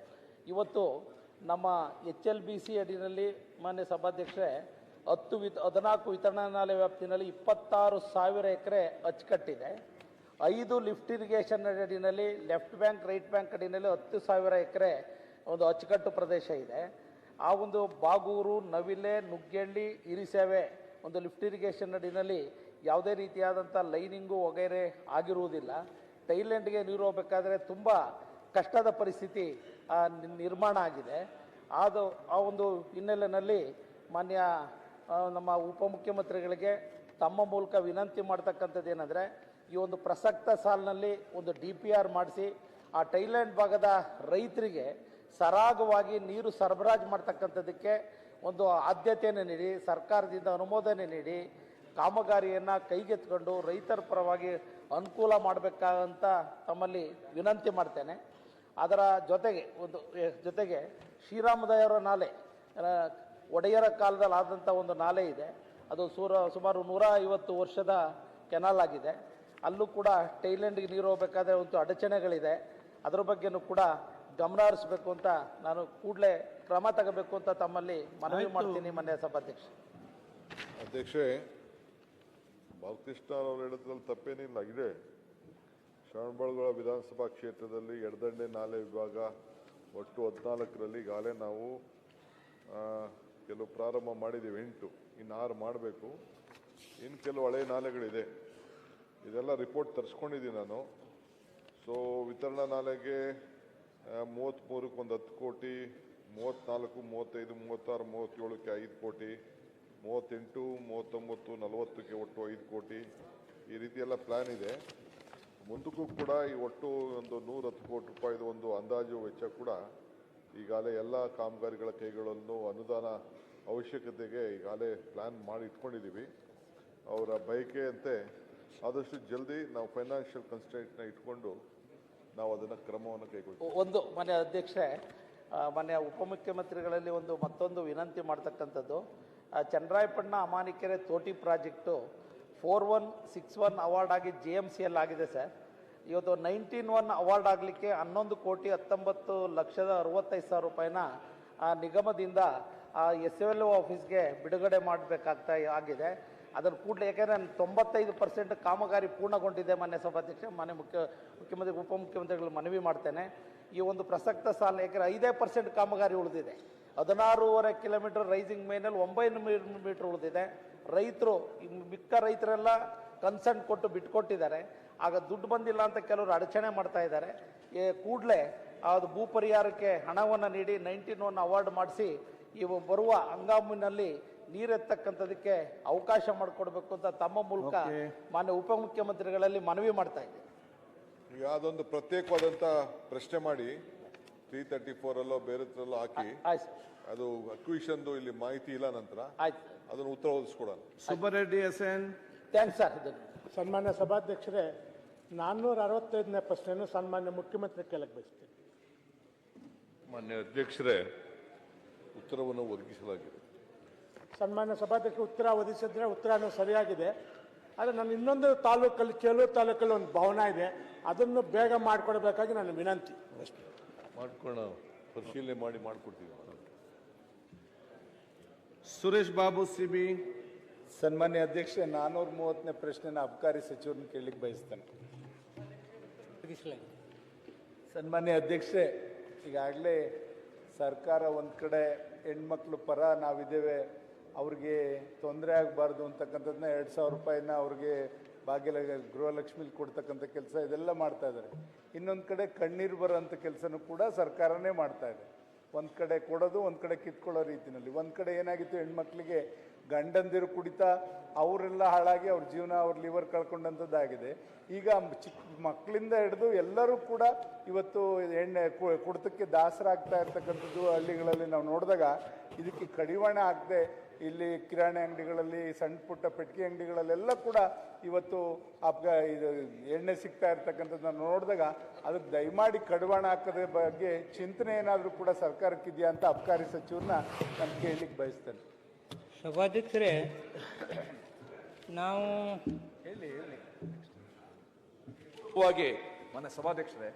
ಇವತ್ತು ನಮ್ಮ HLBC ಅಡಿನಲ್ಲಿ ಮಾನ್ಯ ಸಭಾಧ್ಯಕ್ಷೆ 14 ವಿತರಣಾ ನಾಲೆ ವ್ಯಾಪ್ತಿನಲ್ಲಿ 26,000 ಎಕರೆ ಅಚ್ಚುಕಟ್ಟಿದೆ. 5 ಲಿಫ್ಟ್ ಇರಿಗೇಷನ್ ಅಡಿನಲ್ಲಿ ಲೆಫ್ಟ್ ಬ್ಯಾಂಕ್ ರೈಟ್ ಬ್ಯಾಂಕ್ ಅಡಿನಲ್ಲಿ 10,000 ಎಕರೆ ಒಂದು ಅಚ್ಚುಕಟ್ಟು ಪ್ರದೇಶ ಇದೆ. ಆ ಒಂದು ಬಾಗೂರು, ನವಿಲೆ, ನುಗ್ಗೇಳ್ಳಿ, ಹಿರಿಸೇವೆ ಒಂದು ಲಿಫ್ಟ್ ಇರಿಗೇಷನ್ ಅಡಿನಲ್ಲಿ ಯಾವುದೇ ರೀತಿಯಾದಂಥ ಲೈನಿಂಗು ವಗೈರೆ ಆಗಿರುವುದಿಲ್ಲ. ಟೈಲೆಂಡ್ಗೆ ನೀರು ಹೋಗಬೇಕಾದ್ರೆ ತುಂಬ ಕಷ್ಟದ ಪರಿಸ್ಥಿತಿ ನಿರ್ಮಾಣ ಆಗಿದೆ. ಆ ಒಂದು ಹಿನ್ನೆಲೆಯಲ್ಲಿ ಮಾನ್ಯ ನಮ್ಮ ಉಪಮುಖ್ಯಮಂತ್ರಿಗಳಿಗೆ ತಮ್ಮ ಮೂಲಕ ವಿನಂತಿ ಮಾಡ್ತಕ್ಕಂಥದ್ದು ಏನಂದರೆ, ಈ ಒಂದು ಪ್ರಸಕ್ತ ಸಾಲಿನಲ್ಲಿ ಒಂದು DPR ಮಾಡಿಸಿ ಆ ಟೈಲೆಂಡ್ ಭಾಗದ ರೈತರಿಗೆ ಸರಾಗವಾಗಿ ನೀರು ಸರಬರಾಜು ಮಾಡ್ತಕ್ಕಂಥದ್ದಕ್ಕೆ ಒಂದು ಆದ್ಯತೆಯನ್ನು ನೀಡಿ, ಸರ್ಕಾರದಿಂದ ಅನುಮೋದನೆ ನೀಡಿ ಕಾಮಗಾರಿಯನ್ನು ಕೈಗೆತ್ತಿಕೊಂಡು ರೈತರ ಪರವಾಗಿ ಅನುಕೂಲ ಮಾಡಬೇಕಾದಂತ ತಮ್ಮಲ್ಲಿ ವಿನಂತಿ ಮಾಡ್ತೇನೆ. ಅದರ ಜೊತೆಗೆ ಶ್ರೀರಾಮದಯವರ ನಾಲೆ, ಒಡೆಯರ ಕಾಲದಲ್ಲಿ ಆದಂಥ ಒಂದು ನಾಲೆ ಇದೆ. ಅದು ಸುಮಾರು 150 ವರ್ಷದ ಕೆನಾಲ್ ಆಗಿದೆ. ಅಲ್ಲೂ ಕೂಡ ಟೈಲೆಂಡ್ಗೆ ನೀರು ಹೋಗಬೇಕಾದ್ರೆ ಒಂದು ಅಡಚಣೆಗಳಿದೆ. ಅದರ ಬಗ್ಗೆನೂ ಕೂಡ ಗಮನ ಹರಿಸಬೇಕು ಅಂತ ನಾನು ಕೂಡಲೇ ಕ್ರಮ ತಗೋಬೇಕು ಅಂತ ತಮ್ಮಲ್ಲಿ ಮನವಿ ಮಾಡ್ತೀನಿ. ಮಾನ್ಯ ಸಭಾಧ್ಯಕ್ಷ. ಅಧ್ಯಕ್ಷೆ, ಬಾಲಕೃಷ್ಣ ಅವರು ಹೇಳಿದ್ರಲ್ಲಿ ತಪ್ಪೇನಿಲ್ಲ. ಇದೆ ಶ್ರವಣಬೆಳಗೊಳ ವಿಧಾನಸಭಾ ಕ್ಷೇತ್ರದಲ್ಲಿ ಎಡದಂಡೆ ನಾಲೆ ವಿಭಾಗ ಒಟ್ಟು 14ರಲ್ಲಿ ಈಗಾಗಲೇ ನಾವು ಕೆಲವು ಪ್ರಾರಂಭ ಮಾಡಿದ್ದೀವಿ. 8 ಇನ್ನು 6 ಮಾಡಬೇಕು. ಇನ್ನು ಕೆಲವು ಹಳೆ ನಾಲೆಗಳಿದೆ. ಇದೆಲ್ಲ ರಿಪೋರ್ಟ್ ತರಿಸ್ಕೊಂಡಿದ್ದೀನಿ ನಾನು. ಸೊ ವಿತರಣಾ ನಾಲೆಗೆ 33ಕ್ಕೆ ಒಂದು 10 ಕೋಟಿ, 34, 35, 36, 37ಕ್ಕೆ 5 ಕೋಟಿ, 38, 39, 40ಕ್ಕೆ ಒಟ್ಟು 5 ಕೋಟಿ, ಈ ರೀತಿ ಎಲ್ಲ ಪ್ಲ್ಯಾನ್ ಇದೆ. ಮುಂದಕ್ಕೂ ಕೂಡ ಈ ಒಟ್ಟು ಒಂದು 110 ಕೋಟಿ ರೂಪಾಯಿದು ಒಂದು ಅಂದಾಜು ವೆಚ್ಚ ಕೂಡ ಈಗಾಗಲೇ ಎಲ್ಲ ಕಾಮಗಾರಿಗಳ ಕೈಗೊಳ್ಳಲು ಅನುದಾನ ಅವಶ್ಯಕತೆಗೆ ಈಗಾಗಲೇ ಪ್ಲ್ಯಾನ್ ಮಾಡಿ ಇಟ್ಕೊಂಡಿದ್ದೀವಿ. ಅವರ ಬಯಕೆಯಂತೆ ಆದಷ್ಟು ಜಲ್ದಿ ನಾವು ಫೈನಾನ್ಷಿಯಲ್ ಕನ್ಸ್ಟ್ರೈಂಟ್ನ ಇಟ್ಕೊಂಡು ನಾವು ಅದನ್ನು ಕ್ರಮವನ್ನು ಕೈಗೊಳ್ತೀವಿ. ಒಂದು ಮಾನ್ಯ ಅಧ್ಯಕ್ಷೆ, ಮಾನ್ಯ ಉಪಮುಖ್ಯಮಂತ್ರಿಗಳಲ್ಲಿ ಮತ್ತೊಂದು ವಿನಂತಿ ಮಾಡ್ತಕ್ಕಂಥದ್ದು, ಚನ್ನರಾಯಪಟ್ಟಣ ಅಮಾನಿಕೆರೆ ತೋಟಿ ಪ್ರಾಜೆಕ್ಟು 4161 ಅವಾರ್ಡ್ ಆಗಿ JMCಯಲ್ಲಿ ಆಗಿದೆ ಸರ್. ಇವತ್ತು 19-1 ಅವಾರ್ಡ್ ಆಗಲಿಕ್ಕೆ 11,19,65,000 ರೂಪಾಯಿನ ನಿಗಮದಿಂದ SLO ಆಫೀಸ್ಗೆ ಬಿಡುಗಡೆ ಮಾಡಬೇಕಾಗ್ತಾ ಆಗಿದೆ. ಅದನ್ನು ಕೂಡಲೇ, ಯಾಕೆಂದರೆ 95% ಕಾಮಗಾರಿ ಪೂರ್ಣಗೊಂಡಿದೆ. ಮಾನ್ಯ ಸಭಾಧ್ಯಕ್ಷ, ಮಾನ್ಯ ಮುಖ್ಯಮಂತ್ರಿ ಉಪಮುಖ್ಯಮಂತ್ರಿಗಳು ಮನವಿ ಮಾಡ್ತೇನೆ. ಈ ಒಂದು ಪ್ರಸಕ್ತ ಸಾಲ, ಯಾಕೆಂದರೆ 5% ಕಾಮಗಾರಿ ಉಳಿದಿದೆ. 16.5 ಕಿಲೋಮೀಟರ್ ರೈಸಿಂಗ್ ಮೇನಲ್ಲಿ 9 ಮೀಟರ್ ಉಳಿದಿದೆ. ರೈತರು, ಮಿಕ್ಕ ರೈತರೆಲ್ಲ ಕನ್ಸರ್ನ್ ಕೊಟ್ಟು ಬಿಟ್ಕೊಟ್ಟಿದ್ದಾರೆ. ಆಗ ದುಡ್ಡು ಬಂದಿಲ್ಲ ಅಂತ ಕೆಲವರು ಅಡಚಣೆ ಮಾಡ್ತಾ ಇದ್ದಾರೆ. ಕೂಡಲೇ ಅದು ಭೂ ಪರಿಹಾರಕ್ಕೆ ಹಣವನ್ನು ನೀಡಿ 19-1 ಅವಾರ್ಡ್ ಮಾಡಿಸಿ ಈ ಬರುವ ಹಂಗಾಮಿನಲ್ಲಿ ನೀರೆತ್ತಕ್ಕಂಥದಕ್ಕೆ ಅವಕಾಶ ಮಾಡಿಕೊಡ್ಬೇಕು ಅಂತ ತಮ್ಮ ಮೂಲಕ ಮಾನ್ಯ ಉಪಮುಖ್ಯಮಂತ್ರಿಗಳಲ್ಲಿ ಮನವಿ ಮಾಡ್ತಾ ಇದ್ದೆ. ಈಗ ಅದೊಂದು ಪ್ರತ್ಯೇಕವಾದಂಥ ಪ್ರಶ್ನೆ ಮಾಡಿ 334 ಬೇರೆತ್ರಲ್ಲೋ ಹಾಕಿ, ಅದು ಅಕ್ವಿಷನ್ದು ಇಲ್ಲಿ ಮಾಹಿತಿ ಇಲ್ಲ. ನಂತರ ಅದನ್ನು ಉತ್ತರ ಓದಿಸ್ಕೊಡೋಣ. ಸುಬ್ಬರೆಡ್ಡಿ SN. Thanks sir. ಸನ್ಮಾನ್ಯ ಸಭಾಧ್ಯಕ್ಷರೇ, 465ನೇ ಪ್ರಶ್ನೆಯನ್ನು ಸನ್ಮಾನ್ಯ ಮುಖ್ಯಮಂತ್ರಿ ಕೇಳಕ್ಕೆ ಬಯಸ್ತೇನೆ. ಮಾನ್ಯ ಅಧ್ಯಕ್ಷರೇ, ಉತ್ತರವನ್ನು ಒದಗಿಸಲಾಗಿದೆ. ಸನ್ಮಾನ್ಯ ಸಭಾಧ್ಯಕ್ಷರು ಉತ್ತರ ಒದಗಿಸಿದ್ರೆ ಉತ್ತರನೂ ಸರಿಯಾಗಿದೆ. ಆದರೆ ನನ್ನ ಇನ್ನೊಂದು ತಾಲೂಕಲ್ಲಿ, ಚೇಲೂರು ತಾಲೂಕಲ್ಲಿ ಒಂದು ಭವನ ಇದೆ, ಅದನ್ನು ಬೇಗ ಮಾಡಿಕೊಡ್ಬೇಕಾಗಿ ನನ್ನ ವಿನಂತಿ. ಮಾಡ್ಕೊಳ್ಳೋಣ, ಪರಿಶೀಲನೆ ಮಾಡಿ ಮಾಡಿಕೊಡ್ತೀವಿ. ಸುರೇಶ್ ಬಾಬು CB. ಸನ್ಮಾನ್ಯ ಅಧ್ಯಕ್ಷೆ, 430ನೇ ಪ್ರಶ್ನೆನ ಅಬಕಾರಿ ಸಚಿವರನ್ನ ಕೇಳಲಿಕ್ಕೆ ಬಯಸ್ತೇನೆ. ಸನ್ಮಾನ್ಯ ಅಧ್ಯಕ್ಷೆ, ಈಗಾಗಲೇ ಸರ್ಕಾರ ಒಂದು ಕಡೆ ಹೆಣ್ಮಕ್ಳು ಪರ ನಾವಿದ್ದೇವೆ, ಅವ್ರಿಗೆ ತೊಂದರೆ ಆಗಬಾರ್ದು ಅಂತಕ್ಕಂಥದ್ದನ್ನ 2,000 ರೂಪಾಯಿನ ಅವ್ರಿಗೆ ಗೃಹಲಕ್ಷ್ಮಿಲಿ ಕೊಡ್ತಕ್ಕಂಥ ಕೆಲಸ ಇದೆಲ್ಲ ಮಾಡ್ತಾ ಇದ್ದಾರೆ. ಇನ್ನೊಂದು ಕಡೆ ಕಣ್ಣೀರು ಬರೋಂಥ ಕೆಲಸನೂ ಕೂಡ ಸರ್ಕಾರನೇ ಮಾಡ್ತಾ ಇದೆ. ಒಂದು ಕಡೆ ಕೊಡೋದು, ಒಂದು ಕಡೆ ಕಿತ್ಕೊಳ್ಳೋ ರೀತಿಯಲ್ಲಿ. ಒಂದು ಕಡೆ ಏನಾಗಿತ್ತು, ಹೆಣ್ಮಕ್ಳಿಗೆ ಗಂಡಂದಿರು ಕುಡಿತಾ ಅವರೆಲ್ಲ ಹಾಳಾಗಿ ಅವ್ರ ಜೀವನ ಅವ್ರ ಲಿವರ್ ಕಳ್ಕೊಂಡಂಥದ್ದಾಗಿದೆ. ಈಗ ಚಿಕ್ಕ ಮಕ್ಕಳಿಂದ ಹಿಡಿದು ಎಲ್ಲರೂ ಕೂಡ ಇವತ್ತು ಎಣ್ಣೆ ಕುಡಿತಕ್ಕೆ ದಾಸರಾಗ್ತಾ ಇರ್ತಕ್ಕಂಥದ್ದು ಹಳ್ಳಿಗಳಲ್ಲಿ ನಾವು ನೋಡಿದಾಗ ಇದಕ್ಕೆ ಕಡಿವಾಣ ಆಗದೆ ಇಲ್ಲಿ ಕಿರಾಣಿ ಅಂಗಡಿಗಳಲ್ಲಿ, ಸಣ್ಣ ಪುಟ್ಟ ಪೆಟ್ಟಿಗೆ ಅಂಗಡಿಗಳಲ್ಲೆಲ್ಲ ಕೂಡ ಇವತ್ತು ಇದು ಎಣ್ಣೆ ಸಿಗ್ತಾ ಇರ್ತಕ್ಕಂಥದ್ದನ್ನ ನೋಡಿದಾಗ ಅದಕ್ಕೆ ದಯಮಾಡಿ ಕಡಿವಾಣ ಹಾಕೋದ್ರ ಬಗ್ಗೆ ಚಿಂತನೆ ಏನಾದರೂ ಕೂಡ ಸರ್ಕಾರಕ್ಕಿದೆಯಾ ಅಂತ ಅಬಕಾರಿ ಸಚಿವರನ್ನ ನಾನು ಕೇಳಲಿಕ್ಕೆ ಬಯಸ್ತೇನೆ. ಸಭಾಧ್ಯಕ್ಷರೇ, ನಾವು ಮನೆ ಸಭಾಧ್ಯಕ್ಷರೇ,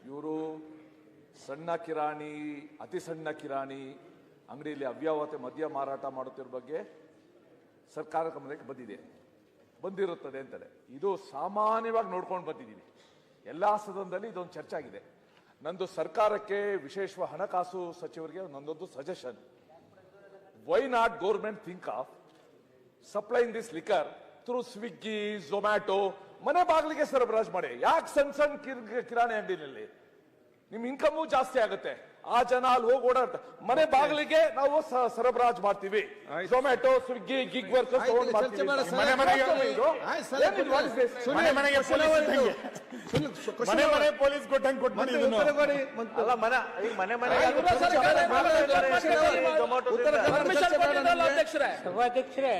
ಇವರು ಸಣ್ಣ ಕಿರಾಣಿ, ಅತಿ ಸಣ್ಣ ಕಿರಾಣಿ ಅಂಗಡಿಯಲ್ಲಿ ಅವ್ಯಾವತೆ ಮದ್ಯ ಮಾರಾಟ ಮಾಡುತ್ತಿರೋ ಬಗ್ಗೆ ಸರ್ಕಾರ ಗಮನಕ್ಕೆ ಬಂದಿರುತ್ತದೆ ಅಂತಾರೆ. ಇದು ಸಾಮಾನ್ಯವಾಗಿ ನೋಡ್ಕೊಂಡು ಬಂದಿದ್ದೀವಿ. ಎಲ್ಲ ಸದನದಲ್ಲಿ ಇದೊಂದು ಚರ್ಚೆ ಆಗಿದೆ. ನಂದು ಸರ್ಕಾರಕ್ಕೆ, ವಿಶೇಷ ಹಣಕಾಸು ಸಚಿವರಿಗೆ ನಂದೊಂದು suggestion. Why not government think of supplying this liquor through Swiggy, Zomato, ಮನೆ ಬಾಗಿಲಿಗೆ ಸರಬರಾಜು ಮಾಡಿ. ಯಾಕೆ ಸಣ್ಣ ಸಣ್ಣ ಕಿರಾಣಿ ಅಂಗಡಿನಲ್ಲಿ ನಿಮ್ ಇನ್ಕಮು ಜಾಸ್ತಿ ಆಗುತ್ತೆ. ಆ ಜನ ಅಲ್ಲಿ ಹೋಗಿ ಓಡಾಡ್ತ ಮನೆ ಬಾಗಿಲಿಗೆ ನಾವು ಸರಬರಾಜು ಮಾಡ್ತೀವಿ. Zomato, Swiggy, gig workers police ಕೊಟ್ಟಂಗೆ ಸಭಾಧ್ಯಕ್ಷರೇ,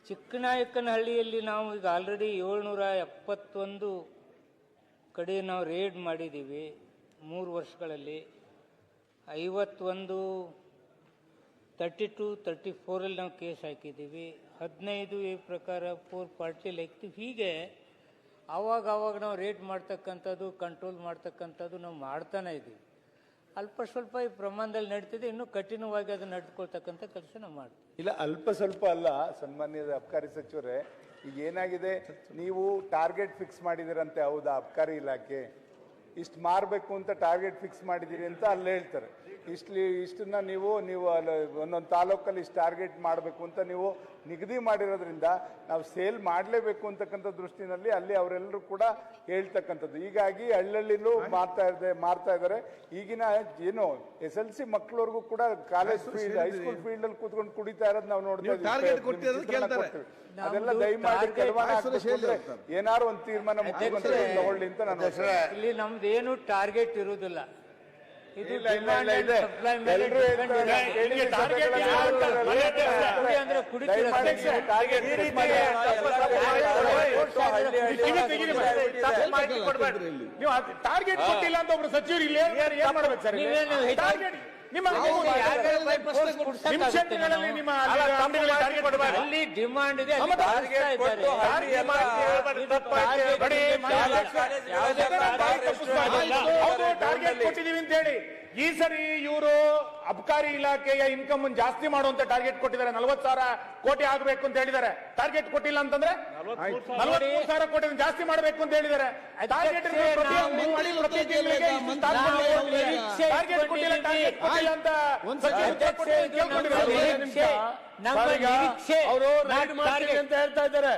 ಚಿಕ್ಕನಾಯಕನಹಳ್ಳಿಯಲ್ಲಿ ನಾವು ಈಗ ಆಲ್ರೆಡಿ 771 ಕಡೆ ನಾವು ರೇಡ್ ಮಾಡಿದ್ದೀವಿ. 3 ವರ್ಷಗಳಲ್ಲಿ 51, 32, 34 ನಾವು ಕೇಸ್ ಹಾಕಿದ್ದೀವಿ. 15 ಈ ಪ್ರಕಾರ 4 ಪಾರ್ಟಿಯಲ್ಲಿ ಹಾಕ್ತೀವಿ. ಹೀಗೆ ಆವಾಗ ನಾವು ರೇಡ್ ಮಾಡ್ತಕ್ಕಂಥದ್ದು, ಕಂಟ್ರೋಲ್ ಮಾಡ್ತಕ್ಕಂಥದ್ದು ನಾವು ಮಾಡ್ತಾನೆ ಇದ್ದೀವಿ. ಅಲ್ಪ ಸ್ವಲ್ಪ ಈ ಪ್ರಮಾಣದಲ್ಲಿ ನಡೀತಿದೆ. ಇನ್ನೂ ಕಠಿಣವಾಗಿ ಅದನ್ನು ನಡೆದುಕೊಳ್ತಕ್ಕಂಥ ಕೆಲಸ ನಾವು ಮಾಡ್ತೀವಿ. ಇಲ್ಲ, ಅಲ್ಪ ಸ್ವಲ್ಪ ಅಲ್ಲ ಸನ್ಮಾನ್ಯದ ಅಬಕಾರಿ ಸಚಿವರೇ. ಈಗ ಏನಾಗಿದೆ, ನೀವು ಟಾರ್ಗೆಟ್ ಫಿಕ್ಸ್ ಮಾಡಿದಿರಂತೆ, ಹೌದಾ? ಅಬಕಾರಿ ಇಲಾಖೆ ಇಷ್ಟು ಮಾರಬೇಕು ಅಂತ ಟಾರ್ಗೆಟ್ ಫಿಕ್ಸ್ ಮಾಡಿದ್ದೀರಿ ಅಂತ ಅಲ್ಲಿ ಹೇಳ್ತಾರೆ. ಇಷ್ಟನ್ನ ನೀವು ಒಂದೊಂದು ತಾಲೂಕಲ್ಲಿ ಇಷ್ಟು ಟಾರ್ಗೆಟ್ ಮಾಡಬೇಕು ಅಂತ ನೀವು ನಿಗದಿ ಮಾಡಿರೋದ್ರಿಂದ ನಾವು ಸೇಲ್ ಮಾಡಲೇಬೇಕು ಅಂತಕ್ಕಂಥ ದೃಷ್ಟಿನಲ್ಲಿ ಅಲ್ಲಿ ಅವರೆಲ್ಲರೂ ಕೂಡ ಹೇಳ್ತಕ್ಕಂಥದ್ದು. ಹೀಗಾಗಿ ಹಳ್ಳಿಯಲ್ಲೂ ಮಾರ್ತಾ ಇದ್ದಾರೆ. ಈಗಿನ ಏನು SLC ಮಕ್ಕಳವರೆಗೂ ಕೂಡ ಕಾಲೇಜ್ ಫೀಲ್ಡ್, ಹೈಸ್ಕೂಲ್ ಫೀಲ್ಡ್ ಅಲ್ಲಿ ಕೂತ್ಕೊಂಡು ಕುಡಿತಾ ಇರೋದು ನಾವು ನೋಡ್ತಾ ಇದ್ದೀವಿ. ಅದೆಲ್ಲ ದಯಮಾಡಿ ಏನಾರು ಒಂದು ತೀರ್ಮಾನ ತಗೊಳ್ಳಿ ಅಂತ ನಾನು. ಇಲ್ಲಿ ನಮ್ದೇನು ಟಾರ್ಗೆಟ್ ಇರುವುದಿಲ್ಲ. ಇದು ಟಾರ್ಗೆಟ್ ಕೊಟ್ಟಿಲ್ಲ ಅಂತ ಒಬ್ರು ಸಚಿವರು ಇಲ್ಲಿ ಏನ್ ಮಾಡ್ಬೇಕು ಸರ್? ಅಲ್ಲಿ ಡಿಮಾಂಡ್ ಇದೆ. ಟಾರ್ಗೆಟ್ ಕೊಟ್ಟಿದೀವಿ ಅಂತ ಹೇಳಿ ಈ ಸರಿ ಇವರು ಅಬಕಾರಿ ಇಲಾಖೆಯ ಇನ್ಕಮ್ ಜಾಸ್ತಿ ಮಾಡುವಂತ ಟಾರ್ಗೆಟ್ ಕೊಟ್ಟಿದ್ದಾರೆ. 40,000 ಕೋಟಿ ಆಗಬೇಕು ಅಂತ ಹೇಳಿದ್ದಾರೆ. ಟಾರ್ಗೆಟ್ ಕೊಟ್ಟಿಲ್ಲ ಅಂತಂದ್ರೆ 43,000 ಕೋಟಿ ಜಾಸ್ತಿ ಮಾಡಬೇಕು ಅಂತ ಹೇಳಿದ್ದಾರೆ. ಟಾರ್ಗೆಟ್ ಅವರು ರೈಡ್ ಮಾಡ್ತೀವಿ ಅಂತ ಹೇಳ್ತಾ ಇದ್ದಾರೆ.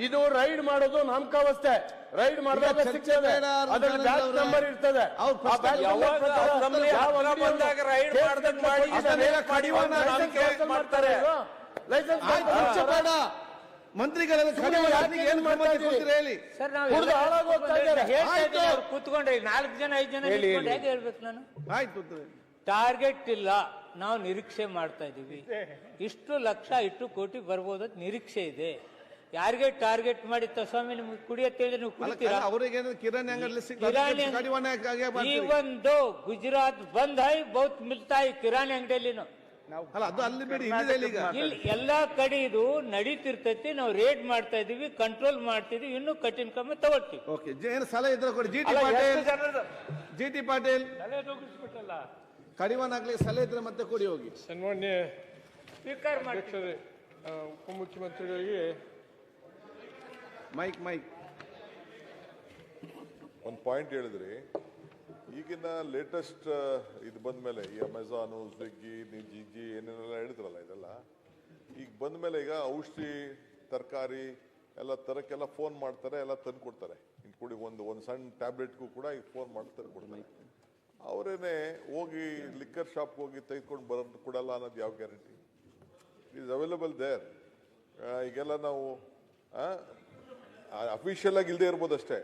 ಇದು ರೈಡ್ ಮಾಡೋದು ನಾಮಕಾವಸ್ಥೆ. ರೈಡ್ ಮಾಡಿದಾಗ ಸಿಗ್ತದೆ, ಅದರ ಬ್ಯಾಚ್ ನಂಬರ್ ಇರ್ತದೆ. ಮಂತ್ರಿಗಳೆಲ್ಲ ಏನ್ ಮಾಡ್ತಾ ಇದ್ದೀರಿ ಹೇಳಿ ಸರ್? ನಾವು ಕೂತ್ಕೊಂಡ್ರೆ 4 ಜನ 5 ಜನ ಹೇಗೆ ಹೇಳ್ಬೇಕು ನಾನು? ಆಯ್ತು, ಟಾರ್ಗೆಟ್ ಇಲ್ಲ, ನಾವು ನಿರೀಕ್ಷೆ ಮಾಡ್ತಾ ಇದ್ದೀವಿ. ಇಷ್ಟು ಲಕ್ಷ, ಇಷ್ಟು ಕೋಟಿ ಬರ್ಬೋದು ಅಂತ ನಿರೀಕ್ಷೆ ಇದೆ. ಯಾರಿಗೆ ಟಾರ್ಗೆಟ್ ಮಾಡಿ ಸ್ವಾಮಿ ನಿಮ್ಗೆ ಕುಡಿಯತ್ತೇಳಿ ನೀವು ಕುಡಿತೀರಾ? ಈ ಒಂದು ಗುಜರಾತ್ ಬಂದ್ ಹೈ ಬಹುತ್ ಮಿಲ್ತಾ ಹೈ ಕಿರಾಣಿ ಅಂಗಡಿಯಲ್ಲಿ ಇಲ್ಲಿ ಎಲ್ಲಾ ಕಡೆ ಇದು ನಡೀತಿರ್ತೈತಿ. ನಾವು ರೇಡ್ ಮಾಡ್ತಾ ಇದೀವಿ, ಕಂಟ್ರೋಲ್ ಮಾಡ್ತಿದೀವಿ, ಇನ್ನೂ ಕಠಿಣ ಕ್ರಮ ತಗೊಳ್ತೀವಿ. ಏನು ಸಲಹೆ ಇದ್ರೆ ಕೊಡಿ. ಜಿ.ಟಿ. ಪಾಟೀಲ್ ಕಡಿವಾಣ ಆಗ್ಲಿಕ್ಕೆ ಸಲಹೆ ಇದ್ರೆ ಮತ್ತೆ ಕೊಡಿ ಹೋಗಿ. ಸನ್ಮಾನ್ಯ ಸ್ಪೀಕರ್ ಅಧ್ಯಕ್ಷರೇ, ಉಪಮುಖ್ಯಮಂತ್ರಿಗಳಿಗೆ ಮೈಕ್ ಒಂದು ಪಾಯಿಂಟ್ ಹೇಳಿದ್ರಿ. ಈಗಿನ ಲೇಟೆಸ್ಟ್ ಇದು ಬಂದ್ಮೇಲೆ ಈ ಅಮೆಝಾನು, ಸ್ವಿಗ್ಗಿ, ನೀವು ಜಿಗ್ಗಿ ಏನೇನೆಲ್ಲ ಹೇಳಿದ್ರಲ್ಲ, ಇದೆಲ್ಲ ಈಗ ಬಂದ್ಮೇಲೆ ಈಗ ಔಷಧಿ, ತರಕಾರಿ ಎಲ್ಲ ತರಕ್ಕೆಲ್ಲ ಫೋನ್ ಮಾಡ್ತಾರೆ, ಎಲ್ಲ ತಂದು ಕೊಡ್ತಾರೆ. ಇನ್ಕೂಡಿ ಒಂದು ಸಣ್ಣ ಟ್ಯಾಬ್ಲೆಟ್ಗೂ ಕೂಡ ಈಗ ಫೋನ್ ಮಾಡಿ ತಂದು ಕೊಡ್ತಾರೆ. ಅವರೇನೆ ಹೋಗಿ ಲಿಕ್ಕರ್ ಶಾಪ್ ಹೋಗಿ ತೆಗೆದುಕೊಂಡು ಬರೋದು ಕೊಡಲ್ಲ ಅನ್ನೋದು ಯಾವ ಗ್ಯಾರಂಟಿ? Is available there. ಈಗೆಲ್ಲ ನಾವು ಅಫಿಷಿಯಲ್ ಆಗಿ ಇಲ್ಲದೆ ಇರ್ಬೋದು ಅಷ್ಟೇ,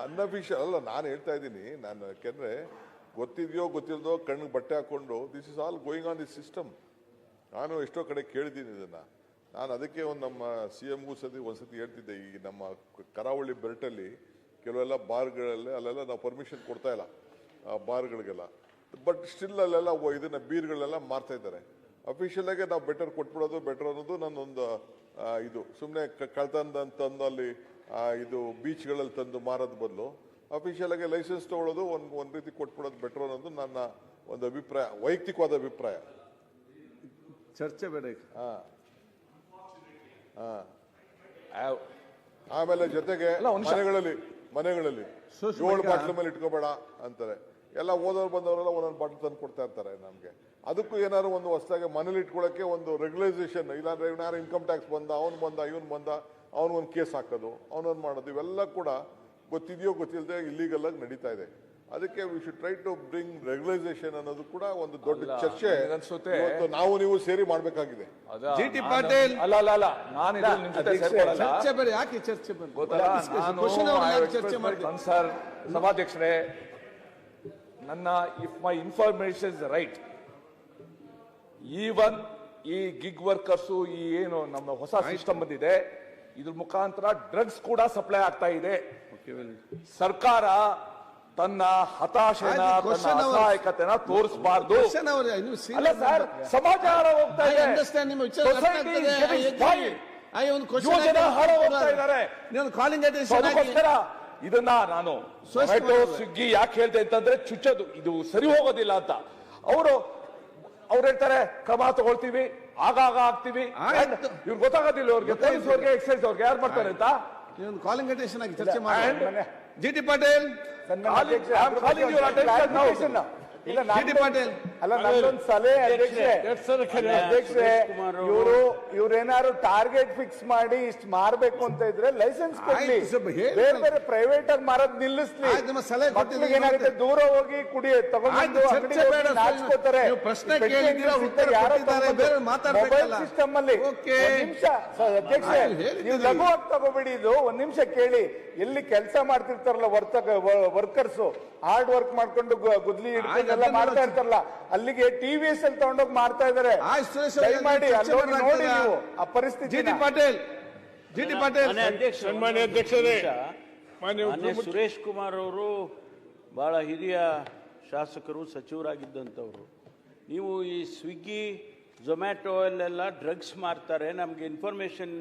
ಅನ್ಅಫಿಷಿಯಲ್ ಅಲ್ಲ. ನಾನು ಹೇಳ್ತಾ ಇದ್ದೀನಿ, ನಾನು ಯಾಕೆಂದ್ರೆ ಗೊತ್ತಿದೆಯೋ ಗೊತ್ತಿಲ್ಲದೋ ಕಣ್ಣಿಗೆ ಬಟ್ಟೆ ಹಾಕೊಂಡು this is all going on this system. ನಾನು ಎಷ್ಟೋ ಕಡೆ ಕೇಳಿದ್ದೀನಿ ಇದನ್ನ. ನಾನು ಅದಕ್ಕೆ ಒಂದು ನಮ್ಮ CMಗೂ ಒಂದ್ಸತಿ ಹೇಳ್ತಿದ್ದೆ, ಈ ನಮ್ಮ ಕರಾವಳಿ ಬೆಲ್ಟಲ್ಲಿ ಕೆಲವೆಲ್ಲ ಬಾರ್ಗಳಲ್ಲಿ ಅಲ್ಲೆಲ್ಲ ನಾವು ಪರ್ಮಿಷನ್ ಕೊಡ್ತಾ ಇಲ್ಲ ಬಾರ್ಗಳಿಗೆಲ್ಲ, ಬಟ್ ಸ್ಟಿಲ್ ಅಲ್ಲೆಲ್ಲ ಇದನ್ನ ಬೀರ್ಗಳೆಲ್ಲ ಮಾರ್ತಾ ಇದ್ದಾರೆ. ಅಫಿಷಿಯಲ್ ಆಗಿ ನಾವು ಬೆಟರ್ ಕೊಟ್ಬಿಡೋದು ಬೆಟರ್ ಅನ್ನೋದು ನನ್ನೊಂದು ಇದು. ಸುಮ್ಮನೆ ಕಳ್ತಂದು ಅಂತಂದು ಅಲ್ಲಿ ಇದು ಬೀಚ್ಗಳಲ್ಲಿ ತಂದು ಮಾರೋದ್ ಬದಲು ಅಫಿಷಿಯಲ್ ಆಗಿ ಲೈಸೆನ್ಸ್ ತಗೊಳ್ಳೋದು ಒಂದು ರೀತಿ ಕೊಟ್ಬಿಡೋದು ಬೆಟರ್ ಅನ್ನೋದು ನನ್ನ ಒಂದು ಅಭಿಪ್ರಾಯ, ವೈಯಕ್ತಿಕವಾದ ಅಭಿಪ್ರಾಯ. ಚರ್ಚೆ ಬೇಡ. ಆಮೇಲೆ ಜೊತೆಗೆ ಮನೆಗಳಲ್ಲಿ 7 ಬಾಟ್ಲ ಮೇಲೆ ಇಟ್ಕೋಬೇಡ ಅಂತಾರೆ. ಎಲ್ಲ ಓದೋರು ಬಂದವರೆಲ್ಲ ಒಂದೊಂದು ಬಾಟ್ಲ್ ತಂದು ಕೊಡ್ತಾ ಇರ್ತಾರೆ ನಮ್ಗೆ. ಅದಕ್ಕೂ ಏನಾದ್ರು ಒಂದು ಹೊಸದಾಗಿ ಮನೇಲಿ ಇಟ್ಕೊಳ್ಳೋಕೆ ಒಂದು ರೆಗ್ಯುಲೈಸೇಷನ್, ಇಲ್ಲಾಂದ್ರೆ ಯಾರು ಇನ್ಕಮ್ ಟ್ಯಾಕ್ಸ್ ಬಂದ, ಅವನು ಬಂದ, ಇವನು ಬಂದ, ಅವನಿಗೊಂದು ಕೇಸ್ ಹಾಕೋದು, ಅವನೊಂದು ಮಾಡೋದು, ಇವೆಲ್ಲ ಕೂಡ ಗೊತ್ತಿದೆಯೋ ಗೊತ್ತಿಲ್ಲದೆ ಇಲ್ಲಿಗಲ್ ಆಗಿ ನಡೀತಾ ಇದೆ. ಅದಕ್ಕೆ we should try to bring regularisation ಅನ್ನೋದು ಕೂಡ ಒಂದು ದೊಡ್ಡ ಚರ್ಚೆ ನಾವು ನೀವು ಸೇರಿ ಮಾಡಬೇಕಾಗಿದೆ. GT ಪಾಟೀಲ್ ಚರ್ಚೆ ಬೇರೆ, ಯಾಕೆ ಚರ್ಚೆ ಸರ್ ಸಭಾಧ್ಯಕ್ಷರೇ, ನನ್ನ if my information is right, even ಈ ಗಿಗ್ ವರ್ಕರ್ಸು ಈ ಏನು ನಮ್ಮ ಹೊಸ ಸಿಸ್ಟಮ್ ಬಂದಿದೆ, ಇದ್ರ ಮುಖಾಂತರ ಡ್ರಗ್ಸ್ ಕೂಡ ಸಪ್ಲೈ ಆಗ್ತಾ ಇದೆ. ಸರ್ಕಾರ ತನ್ನ ಹತಾಶೆನ, ತನ್ನ ಅಸಹಾಯಕತೆನ ತೋರಿಸಬಾರ್ದು. ಅಲ್ಲ ಸರ್, ಸಮಾಚಾರ ಹೋಗ್ತಾ ಇದೆ, ಇದನ್ನ ನಾನು ಝೊಮ್ಯಾಟೊ ಸ್ವಿಗ್ಗಿ ಯಾಕೆ ಹೇಳ್ತೆ ಅಂತಂದ್ರೆ ಚುಚ್ಚೋದು, ಇದು ಸರಿ ಹೋಗೋದಿಲ್ಲ ಅಂತ. ಅವ್ರು ಹೇಳ್ತಾರೆ ಕ್ರಮ ತಗೊಳ್ತೀವಿ, ಆಗಾಗ ಆಗ್ತೀವಿ. ಇವ್ರು ಗೊತ್ತಾಗೋದಿಲ್ಲ, ಅವ್ರಿಗೆ ಪೊಲೀಸ್ ಅವ್ರಿಗೆ ಎಕ್ಸೈಸ್ ಅವ್ರಿಗೆ ಯಾರು ಮಾಡ್ತಾರೆ ಅಂತ. ಕಾಲಿಂಗ್ ಅಟೆನ್ಷನ್ ಆಗಿ ಚರ್ಚೆ ಮಾಡಿ. GT ಪಾಟೀಲ್ ಇವ್ರೇನಾದ್ರು ಟಾರ್ಗೆಟ್ ಫಿಕ್ಸ್ ಮಾಡಿ ಇಷ್ಟು ಮಾರ್ಬೇಕು ಅಂತ ಇದ್ರೆ ಲೈಸೆನ್ಸ್ ಕೊಡ್ಲಿ, ಬೇರೆ ಬೇರೆ ಪ್ರೈವೇಟ್ ಆಗಿ ಮಾರೋದ್ ನಿಲ್ಲಿಸ್ಲಿ. ಏನಾಗುತ್ತೆ, ದೂರ ಹೋಗಿ ಕುಡಿ ತಗೊಂಡು ನಾಚ್ಕೋತಾರೆ. ಮೊಬೈಲ್ ಸಿಸ್ಟಮ್ ಅಲ್ಲಿ ನಿಮಿಷ ಅಧ್ಯಕ್ಷ, ನೀವು ಲಘುವಾಗಿ ತಗೋಬೇಡಿ. ಇದು ಒಂದ್ ನಿಮಿಷ ಕೇಳಿ. ಎಲ್ಲಿ ಕೆಲಸ ಮಾಡ್ತಿರ್ತಾರಲ್ಲ ವರ್ಕರ್ಸ್, ಹಾರ್ಡ್ ವರ್ಕ್ ಮಾಡ್ಕೊಂಡು ಗುದ್ಲಿ ಹಿಡ್ಕೊಂಡೆಲ್ಲ ಮಾಡ್ತಾ ಇರ್ತಾರಲ್ಲ, ಅಲ್ಲಿಗೆ TVS ಅಲ್ಲಿ ತಗೊಂಡೋಗಿ ಮಾಡ್ತಾ ಇದಾರೆ. ದಯಮಾಡಿ ಅಲ್ಲಿ ನೋಡಿ ನೀವು ಆ ಪರಿಸ್ಥಿತಿ. GT ಪಾಟೀಲ್ ಸನ್ಮಾನ್ಯ ಅಧ್ಯಕ್ಷರೇ, ಸುರೇಶ್ ಕುಮಾರ್ ಅವರು ಬಹಳ ಹಿರಿಯ ಶಾಸಕರು, ಸಚಿವರಾಗಿದ್ದಂಥವ್ರು. ನೀವು ಈ ಸ್ವಿಗ್ಗಿ ಝೊಮ್ಯಾಟೊ ಅಲ್ಲೆಲ್ಲ ಡ್ರಗ್ಸ್ ಮಾರ್ತಾರೆ, ನಮ್ಗೆ ಇನ್ಫಾರ್ಮೇಶನ್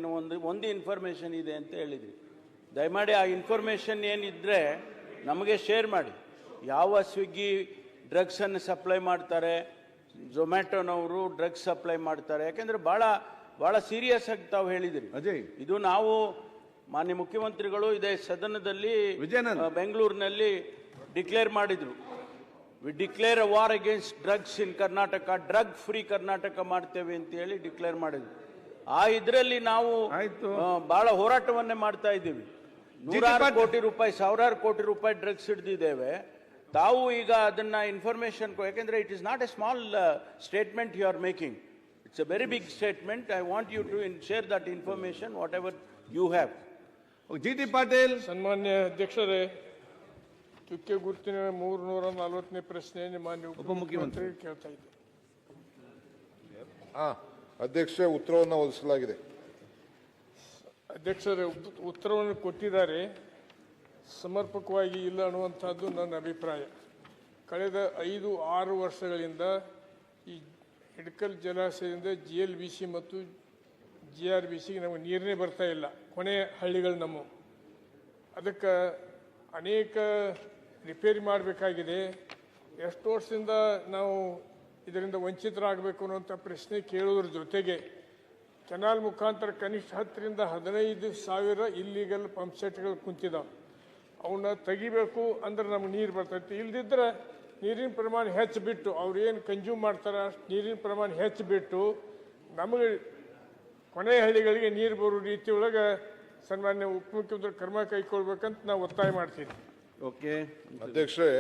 ಒಂದು ಇನ್ಫಾರ್ಮೇಶನ್ ಇದೆ ಅಂತ ಹೇಳಿದ್ರಿ. ದಯಮಾಡಿ ಆ ಇನ್ಫಾರ್ಮೇಶನ್ ಏನಿದ್ರೆ ನಮಗೆ ಶೇರ್ ಮಾಡಿ. ಯಾವ ಸ್ವಿಗ್ಗಿ ಡ್ರಗ್ಸನ್ನು ಸಪ್ಲೈ ಮಾಡ್ತಾರೆ, ಝೊಮ್ಯಾಟೊನವರು ಡ್ರಗ್ಸ್ ಸಪ್ಲೈ ಮಾಡ್ತಾರೆ, ಯಾಕೆಂದ್ರೆ ಬಹಳ ಸೀರಿಯಸ್ ಆಗಿ ತಾವು ಹೇಳಿದಿರಿ. ಇದು ನಾವು ಮಾನ್ಯ ಮುಖ್ಯಮಂತ್ರಿಗಳು ಇದೇ ಸದನದಲ್ಲಿ ಬೆಂಗಳೂರಿನಲ್ಲಿ ಡಿಕ್ಲೇರ್ ಮಾಡಿದ್ರು. We declare a war against drugs in Karnataka, drug free Karnataka ಮಾಡ್ತೇವೆ ಅಂತ ಹೇಳಿ ಡಿಕ್ಲೇರ್ ಮಾಡಿದ್ರು. ಆ ಇದರಲ್ಲಿ ನಾವು ಬಹಳ ಹೋರಾಟವನ್ನೇ ಮಾಡ್ತಾ ಇದ್ದೀವಿ. 100 ಕೋಟಿ ರೂಪಾಯಿ, 1000 ಕೋಟಿ ರೂಪಾಯಿ ಡ್ರಗ್ಸ್ ಹಿಡಿದಿದ್ದೇವೆ. ತಾವು ಈಗ ಅದನ್ನ ಇನ್ಫಾರ್ಮೇಶನ್, ಯಾಕೆಂದ್ರೆ it is not a small statement you are making, it's a very big statement. I want you to share that information whatever you have. GT Patil. ಸನ್ಮಾನ್ಯ ಅಧ್ಯಕ್ಷರೇ, ಚುಕ್ಕೆ ಗುರುತಿನ 340ನೇ ಪ್ರಶ್ನೆ ಮಾನ್ಯ ಉಪಮುಖ್ಯಮಂತ್ರಿ ಕೇಳ್ತಾ ಇದ್ದೆ. ಅಧ್ಯಕ್ಷ, ಉತ್ತರವನ್ನು ಒದಗಿಸಲಾಗಿದೆ. ಅಧ್ಯಕ್ಷರೇ, ಉತ್ತರವನ್ನು ಕೊಟ್ಟಿದ್ದಾರೆ, ಸಮರ್ಪಕವಾಗಿ ಇಲ್ಲ ಅನ್ನುವಂಥದ್ದು ನನ್ನ ಅಭಿಪ್ರಾಯ. ಕಳೆದ 5-6 ವರ್ಷಗಳಿಂದ ಈ ಹಿಡಕಲ್ ಜಲಾಶಯದಿಂದ GLBC ಮತ್ತು GRBCಗೆ ನಮಗೆ ನೀರೇ ಬರ್ತಾ ಇಲ್ಲ, ಕೊನೆಯ ಹಳ್ಳಿಗಳು ನಮ್ಮ. ಅದಕ್ಕೆ ಅನೇಕ ರಿಪೇರಿ ಮಾಡಬೇಕಾಗಿದೆ. ಎಷ್ಟು ವರ್ಷದಿಂದ ನಾವು ಇದರಿಂದ ವಂಚಿತರಾಗಬೇಕು ಅನ್ನುವಂಥ ಪ್ರಶ್ನೆ ಕೇಳೋದ್ರ ಜೊತೆಗೆ ಕೆನಾಲ್ ಮುಖಾಂತರ ಕನಿಷ್ಠ 10ರಿಂದ 15,000 ಇಲ್ಲಿಗಲ್ ಪಂಪ್ ಸೆಟ್ಗಳು ಕುಂತಿದ್ದಾವೆ. ಅವನ್ನ ತೆಗಿಬೇಕು ಅಂದ್ರೆ ನಮ್ಗೆ ನೀರು ಬರ್ತೈತಿ. ಇಲ್ದಿದ್ರೆ ನೀರಿನ ಪ್ರಮಾಣ ಹೆಚ್ಚಿಬಿಟ್ಟು, ಅವ್ರು ಏನು ಕನ್ಸ್ಯೂಮ್ ಮಾಡ್ತಾರೆ ಅಷ್ಟು ನೀರಿನ ಪ್ರಮಾಣ ಹೆಚ್ಚಿಬಿಟ್ಟು ನಮಗೆ ಕೊನೆಯ ಹಳ್ಳಿಗಳಿಗೆ ನೀರು ಬರೋ ರೀತಿ ಒಳಗೆ ಸನ್ಮಾನ್ಯ ಉಪಮುಖ್ಯಮಂತ್ರಿ ಕ್ರಮ ಕೈಗೊಳ್ಬೇಕಂತ ನಾವು ಒತ್ತಾಯ ಮಾಡ್ತೀವಿ. ಓಕೆ ಅಧ್ಯಕ್ಷರೇ,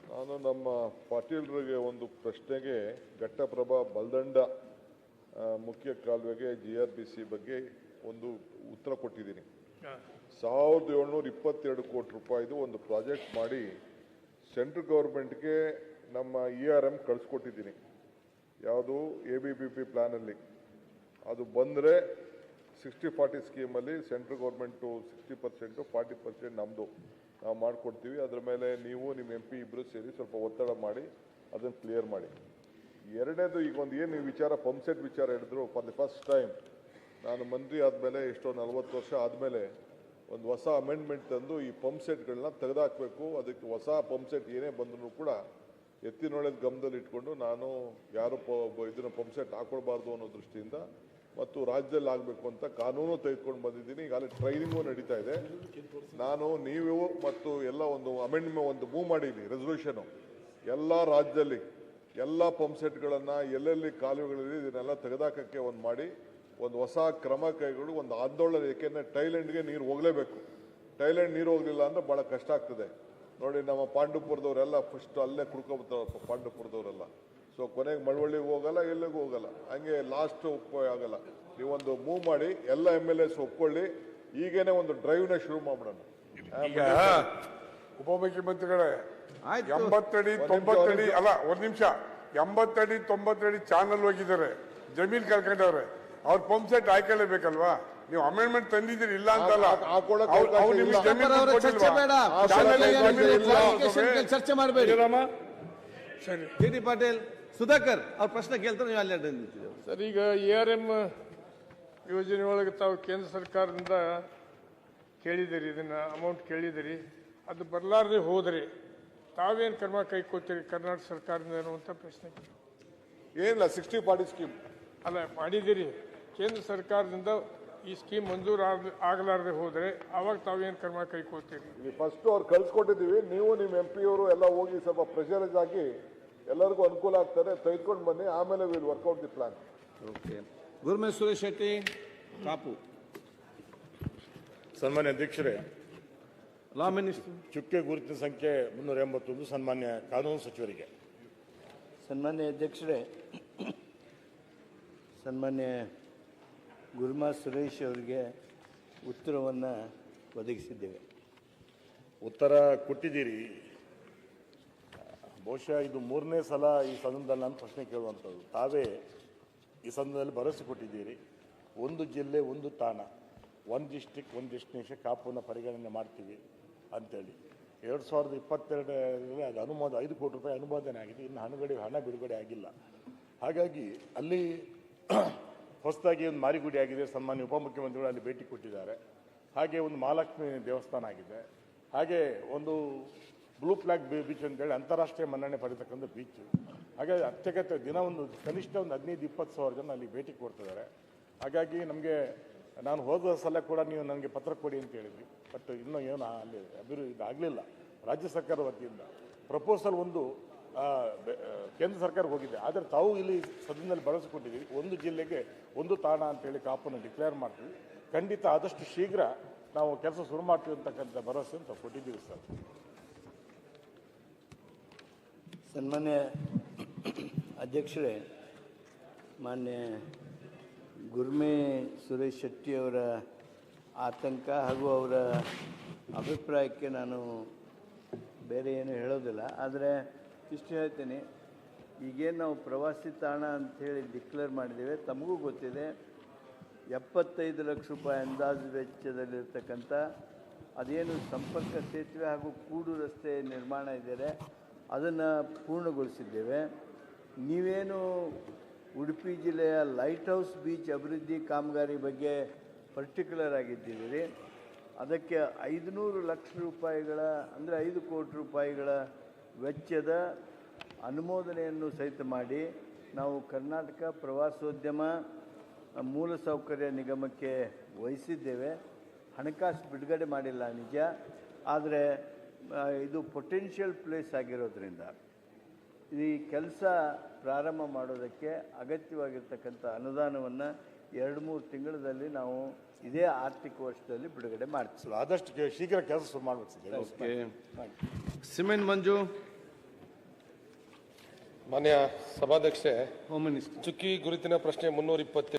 ನಾನು ನಮ್ಮ ಪಾಟೀಲ್ರಿಗೆ ಒಂದು ಪ್ರಶ್ನೆಗೆ ಘಟ್ಟಪ್ರಭಾ ಬಲ್ದಂಡ ಮುಖ್ಯ ಕಾಲುವೆಗೆ GRBC ಬಗ್ಗೆ ಒಂದು ಉತ್ತರ ಕೊಟ್ಟಿದ್ದೀನಿ. 1722 ಕೋಟಿ ರೂಪಾಯಿದು ಒಂದು ಪ್ರಾಜೆಕ್ಟ್ ಮಾಡಿ ಸೆಂಟ್ರಲ್ ಗೌರ್ಮೆಂಟ್ಗೆ ನಮ್ಮ ERM ಕಳಿಸ್ಕೊಟ್ಟಿದ್ದೀನಿ. ಯಾವುದು ABBP ಪ್ಲಾನಲ್ಲಿ ಅದು ಬಂದರೆ 60-40 ಸ್ಕೀಮಲ್ಲಿ ಸೆಂಟ್ರಲ್ ಗೌರ್ಮೆಂಟು 60%, 40% ನಮ್ಮದು ನಾವು ಮಾಡಿಕೊಡ್ತೀವಿ. ಅದರ ಮೇಲೆ ನೀವು ನಿಮ್ಮ MP ಇಬ್ಬರು ಸೇರಿ ಸ್ವಲ್ಪ ಒತ್ತಡ ಮಾಡಿ ಅದನ್ನು ಕ್ಲಿಯರ್ ಮಾಡಿ. ಎರಡನೇದು ಈಗ ಒಂದು ಏನು ವಿಚಾರ ಪಂಪ್ ಸೆಟ್ ವಿಚಾರ ಹೇಳಿದ್ರು, ಫಾರ್ ದಿ ಫಸ್ಟ್ ಟೈಮ್ ನಾನು ಮಂತ್ರಿ ಆದಮೇಲೆ ಎಷ್ಟೋ 40 ವರ್ಷ ಆದಮೇಲೆ ಒಂದು ಹೊಸ ಅಮೆಂಡ್ಮೆಂಟ್ ತಂದು ಈ ಪಂಪ್ ಸೆಟ್ಗಳನ್ನ ತೆಗೆದುಹಾಕಬೇಕು. ಅದಕ್ಕೆ ಹೊಸ ಪಂಪ್ ಸೆಟ್ ಏನೇ ಬಂದರೂ ಕೂಡ ಎತ್ತಿನೊಳದ ಗಮನದಲ್ಲಿ ಇಟ್ಕೊಂಡು ನಾನು ಯಾರು ಇದನ್ನು ಪಂಪ್ ಸೆಟ್ ಹಾಕೊಳ್ಬಾರ್ದು ಅನ್ನೋ ದೃಷ್ಟಿಯಿಂದ ಮತ್ತು ರಾಜ್ಯದಲ್ಲಿ ಆಗಬೇಕು ಅಂತ ಕಾನೂನು ತೆಗೆದುಕೊಂಡು ಬಂದಿದ್ದೀನಿ. ಈಗಾಗಲೇ ಟ್ರೈನಿಂಗು ನಡೀತಾ ಇದೆ. ನಾನು ನೀವು ಮತ್ತು ಎಲ್ಲ ಒಂದು ಅಮೆಂಡ್ಮೆಂಟ್ ಒಂದು ಮೂವ್ ಮಾಡಿದ್ದೀನಿ ರೆಸಲ್ಯೂಷನು, ಎಲ್ಲ ರಾಜ್ಯದಲ್ಲಿ ಎಲ್ಲ ಪಂಪ್ ಸೆಟ್ಗಳನ್ನು ಎಲ್ಲೆಲ್ಲಿ ಕಾಲುವೆಗಳಲ್ಲಿ ಇದನ್ನೆಲ್ಲ ತೆಗೆದಾಕಕ್ಕೆ ಒಂದು ಮಾಡಿ ಒಂದು ಹೊಸ ಕ್ರಮ ಕೈಗೊಳ್ಳಿ ಒಂದು ಆಂದೋಲನ. ಏಕೆಂದರೆ ಟೈಲೆಂಡ್ಗೆ ನೀರು ಹೋಗಲೇಬೇಕು. ಟೈಲೆಂಡ್ ನೀರು ಹೋಗಲಿಲ್ಲ ಅಂದರೆ ಭಾಳ ಕಷ್ಟ ಆಗ್ತದೆ. ನೋಡಿ ನಮ್ಮ ಪಾಂಡುಪುರದವರೆಲ್ಲ ಫಸ್ಟ್ ಅಲ್ಲೇ ಕುಡ್ಕೊಬಿಡ್ತಾರೆ ಪಾಂಡುಪುರದವರೆಲ್ಲ. ಸೊ ಕೊನೆಗೆ ಮಳವಳ್ಳಿಗೆ ಹೋಗಲ್ಲ, ಎಲ್ಲಿಗೂ ಹೋಗಲ್ಲ, ಹಂಗೆ ಲಾಸ್ಟ್ ಆಗಲ್ಲ. ನೀವೊಂದು ಮೂವ್ ಮಾಡಿ ಎಲ್ಲ MLAs ಒಪ್ಕೊಳ್ಳಿ. ಈಗೇನೆ ಒಂದು ಡ್ರೈವ್ನ ಶುರು ಮಾಡೋಣ. ಈಗ ಉಪಮುಖ್ಯಮಂತ್ರಿಗಳೇ 80 ಅಡಿ 90 ಅಡಿ ಅಲ್ಲ, ಒಂದ್ ನಿಮಿಷ, 80 ಅಡಿ 90 ಅಡಿ ಚಾನಲ್ ಹೋಗಿದ್ದಾರೆ, ಜಮೀನ್ ಕಳ್ಕೊಂಡವ್ರೆ. ಅವ್ರ ಪಂಪ್ ಸೆಟ್ ಹಾಕೊಳ್ಳೇಬೇಕಲ್ವಾ? ನೀವು ಅಮೆಂಡ್ಮೆಂಟ್ ತಂದಿದ್ದೀರಿ, ಇಲ್ಲ ಅಂತಲ್ಲ. ಚರ್ಚೆ ಮಾಡಬೇಡಿ. ಸರಿ, KT ಪಾಟೀಲ್, ಸುಧಾಕರ್ ಅವ್ರ ಪ್ರಶ್ನೆ ಕೇಳ್ತಾರೆ, ನೀವು ಅಲ್ಲೇ ನಿಂತಿದ್ದೀವಿ. ಸರ್, ಈಗ ERM ಯೋಜನೆ ಒಳಗೆ ತಾವು ಕೇಂದ್ರ ಸರ್ಕಾರದಿಂದ ಕೇಳಿದಿರಿ, ಇದನ್ನ ಅಮೌಂಟ್ ಕೇಳಿದಿರಿ. ಅದು ಬರಲಾರ್ದೆ ಹೋದರೆ ತಾವೇನು ಕ್ರಮ ಕೈಗೊಳ್ತೀರಿ ಕರ್ನಾಟಕ ಸರ್ಕಾರದಿಂದ ಅನ್ನುವಂಥ ಪ್ರಶ್ನೆ. ಏನಿಲ್ಲ, 60-40 ಸ್ಕೀಮ್ ಅಲ್ಲ ಮಾಡಿದ್ದೀರಿ. ಕೇಂದ್ರ ಸರ್ಕಾರದಿಂದ ಈ ಸ್ಕೀಮ್ ಮಂಜೂರು ಆಗಲಾರದೆ ಹೋದರೆ ಅವಾಗ ತಾವೇನು ಕ್ರಮ ಕೈಗೊಳ್ತೀರಿ? ಫಸ್ಟ್ ಅವ್ರು ಕಳ್ಸಿಕೊಟ್ಟಿದ್ದೀವಿ. ನೀವು ನಿಮ್ಮ MP ಅವರು ಎಲ್ಲ ಹೋಗಿ ಸ್ವಲ್ಪ ಪ್ರೆಷರೈಸ್ ಆಗಿ ಎಲ್ಲರಿಗೂ ಅನುಕೂಲ ಆಗ್ತಾರೆ, ತೆಗೆದುಕೊಂಡು ಬನ್ನಿ. ಆಮೇಲೆ will work out the plan. Okay. Gurumesh Suresh Shetty, Kapu. ಸನ್ಮಾನ್ಯ ಅಧ್ಯಕ್ಷರೇ, ಲಾ ಮಿನಿಸ್ಟರ್. ಚುಕ್ಕೆ ಗುರುತಿನ ಸಂಖ್ಯೆ 381 ಸನ್ಮಾನ್ಯ ಕಾನೂನು ಸಚಿವರಿಗೆ. ಸನ್ಮಾನ್ಯ ಅಧ್ಯಕ್ಷರೇ, ಸನ್ಮಾನ್ಯ ಗುರುಮೇಶ್ ಸುರೇಶ್ ಅವರಿಗೆ ಉತ್ತರವನ್ನು ಒದಗಿಸಿದ್ದೇವೆ. ಉತ್ತರ ಕೊಟ್ಟಿದ್ದೀರಿ. ಬಹುಶಃ ಇದು 3ನೇ ಸಲ ಈ ಸದನದಲ್ಲಿ ನಾನು ಪ್ರಶ್ನೆ ಕೇಳುವಂಥದ್ದು. ತಾವೇ ಈ ಸದನದಲ್ಲಿ ಭರವಸೆ ಕೊಟ್ಟಿದ್ದೀರಿ, ಒಂದು ಜಿಲ್ಲೆ ಒಂದು ತಾಣ, 1 ಡಿಸ್ಟ್ರಿಕ್ಟ್ 1 ಡೆಸ್ಟಿನೇಷನ್ ಕಾಪುವನ್ನು ಪರಿಗಣನೆ ಮಾಡ್ತೀವಿ ಅಂತೇಳಿ 2022ರಲ್ಲಿ ಅದು ಅನುಮೋದ 5 ಕೋಟಿ ರೂಪಾಯಿ ಅನುಮೋದನೆ ಆಗಿದೆ. ಇನ್ನು ಹಣ ಬಿಡುಗಡೆ ಆಗಿಲ್ಲ. ಹಾಗಾಗಿ ಅಲ್ಲಿ ಹೊಸದಾಗಿ ಒಂದು ಮಾರಿಗುಡಿ ಆಗಿದೆ. ಸನ್ಮಾನ್ಯ ಉಪಮುಖ್ಯಮಂತ್ರಿಗಳು ಅಲ್ಲಿ ಭೇಟಿ ಕೊಟ್ಟಿದ್ದಾರೆ. ಹಾಗೆ ಒಂದು ಮಹಾಲಕ್ಷ್ಮಿ ದೇವಸ್ಥಾನ ಆಗಿದೆ. ಹಾಗೆ ಒಂದು ಬ್ಲೂ ಫ್ಲಾಗ್ ಬೀಚ್ ಅಂತೇಳಿ ಅಂತಾರಾಷ್ಟ್ರೀಯ ಮನ್ನಣೆ ಪಡೆತಕ್ಕಂಥ ಬೀಚು. ಹಾಗಾಗಿ ಅತ್ಯಗತ್ಯ ದಿನ ಒಂದು ಕನಿಷ್ಠ ಒಂದು 15-20 ಸಾವಿರ ಜನ ಅಲ್ಲಿ ಭೇಟಿ ಕೊಡ್ತಿದ್ದಾರೆ. ಹಾಗಾಗಿ ನಮಗೆ, ನಾನು ಹೋದ ಸಲ ಕೂಡ ನೀವು ನನಗೆ ಪತ್ರ ಕೊಡಿ ಅಂತ ಹೇಳಿದ್ವಿ, ಬಟ್ ಇನ್ನೂ ಏನು ಅಲ್ಲಿ ಅಭಿವೃದ್ಧಿ ಆಗಲಿಲ್ಲ. ರಾಜ್ಯ ಸರ್ಕಾರದ ವತಿಯಿಂದ ಪ್ರಪೋಸಲ್ ಒಂದು ಕೇಂದ್ರ ಸರ್ಕಾರಕ್ಕೆ ಹೋಗಿದೆ. ಆದರೆ ತಾವು ಇಲ್ಲಿ ಸದನದಲ್ಲಿ ಭರವಸೆ ಕೊಟ್ಟಿದ್ದೀವಿ, ಒಂದು ಜಿಲ್ಲೆಗೆ ಒಂದು ತಾಣ ಅಂತೇಳಿ ಕಾಪನ್ನು ಡಿಕ್ಲೇರ್ ಮಾಡ್ತೀವಿ. ಖಂಡಿತ ಆದಷ್ಟು ಶೀಘ್ರ ನಾವು ಕೆಲಸ ಶುರು ಮಾಡ್ತೀವಿ ಅಂತಕ್ಕಂಥ ಭರವಸೆ ತಾವು ಕೊಟ್ಟಿದ್ದೀವಿ ಸರ್. ಸನ್ಮಾನ್ಯ ಅಧ್ಯಕ್ಷರೇ, ಮಾನ್ಯ ಗುರುಮೇಶ್ ಸುರೇಶ್ ಶೆಟ್ಟಿಯವರ ಆತಂಕ ಹಾಗೂ ಅವರ ಅಭಿಪ್ರಾಯಕ್ಕೆ ನಾನು ಬೇರೆ ಏನು ಹೇಳೋದಿಲ್ಲ. ಆದರೆ ಇಷ್ಟು ಹೇಳ್ತೀನಿ, ಈಗೇನು ನಾವು ಪ್ರವಾಸಿ ತಾಣ ಅಂಥೇಳಿ ಡಿಕ್ಲೇರ್ ಮಾಡಿದ್ದೇವೆ, ತಮಗೂ ಗೊತ್ತಿದೆ 75 ಲಕ್ಷ ರೂಪಾಯಿ ಅಂದಾಜು ವೆಚ್ಚದಲ್ಲಿರ್ತಕ್ಕಂಥ ಅದೇನು ಸಂಪರ್ಕ ಸೇತುವೆ ಹಾಗೂ ಕೂಡು ರಸ್ತೆ ನಿರ್ಮಾಣ ಇದೆ, ಅದನ್ನು ಪೂರ್ಣಗೊಳಿಸಿದ್ದೇವೆ. ನೀವೇನು ಉಡುಪಿ ಜಿಲ್ಲೆಯ ಲೈಟ್ ಹೌಸ್ ಬೀಚ್ ಅಭಿವೃದ್ಧಿ ಕಾಮಗಾರಿ ಬಗ್ಗೆ ಪರ್ಟಿಕ್ಯುಲರ್ ಆಗಿದ್ದೀರಿ, ಅದಕ್ಕೆ 500 ಲಕ್ಷ ರೂಪಾಯಿಗಳ ಅಂದರೆ 5 ಕೋಟಿ ರೂಪಾಯಿಗಳ ವೆಚ್ಚದ ಅನುಮೋದನೆಯನ್ನು ಸಹಿತ ಮಾಡಿ ನಾವು ಕರ್ನಾಟಕ ಪ್ರವಾಸೋದ್ಯಮ ಮೂಲಸೌಕರ್ಯ ನಿಗಮಕ್ಕೆ ವಹಿಸಿದ್ದೇವೆ. ಹಣಕಾಸು ಬಿಡುಗಡೆ ಮಾಡಿಲ್ಲ ನಿಜ, ಆದರೆ ಇದು ಪೊಟೆನ್ಷಿಯಲ್ ಪ್ಲೇಸ್ ಆಗಿರೋದ್ರಿಂದ ಈ ಕೆಲಸ ಪ್ರಾರಂಭ ಮಾಡೋದಕ್ಕೆ ಅಗತ್ಯವಾಗಿರ್ತಕ್ಕಂಥ ಅನುದಾನವನ್ನು 2-3 ತಿಂಗಳಲ್ಲಿ ನಾವು ಇದೇ ಆರ್ಥಿಕ ವರ್ಷದಲ್ಲಿ ಬಿಡುಗಡೆ ಮಾಡ್ತೀವಿ. ಆದಷ್ಟು ಶೀಘ್ರ ಕೆಲಸ ಶುರು ಮಾಡಬೇಕು. ಸಿಮೆಂಟ್ ಮಂಜು. ಮಾನ್ಯ ಸಭಾಧ್ಯಕ್ಷೆ, ಹೋಮ್ ಮಿನಿಸ್ಟರ್, ಚುಕ್ಕಿ ಗುರುತಿನ ಪ್ರಶ್ನೆ 327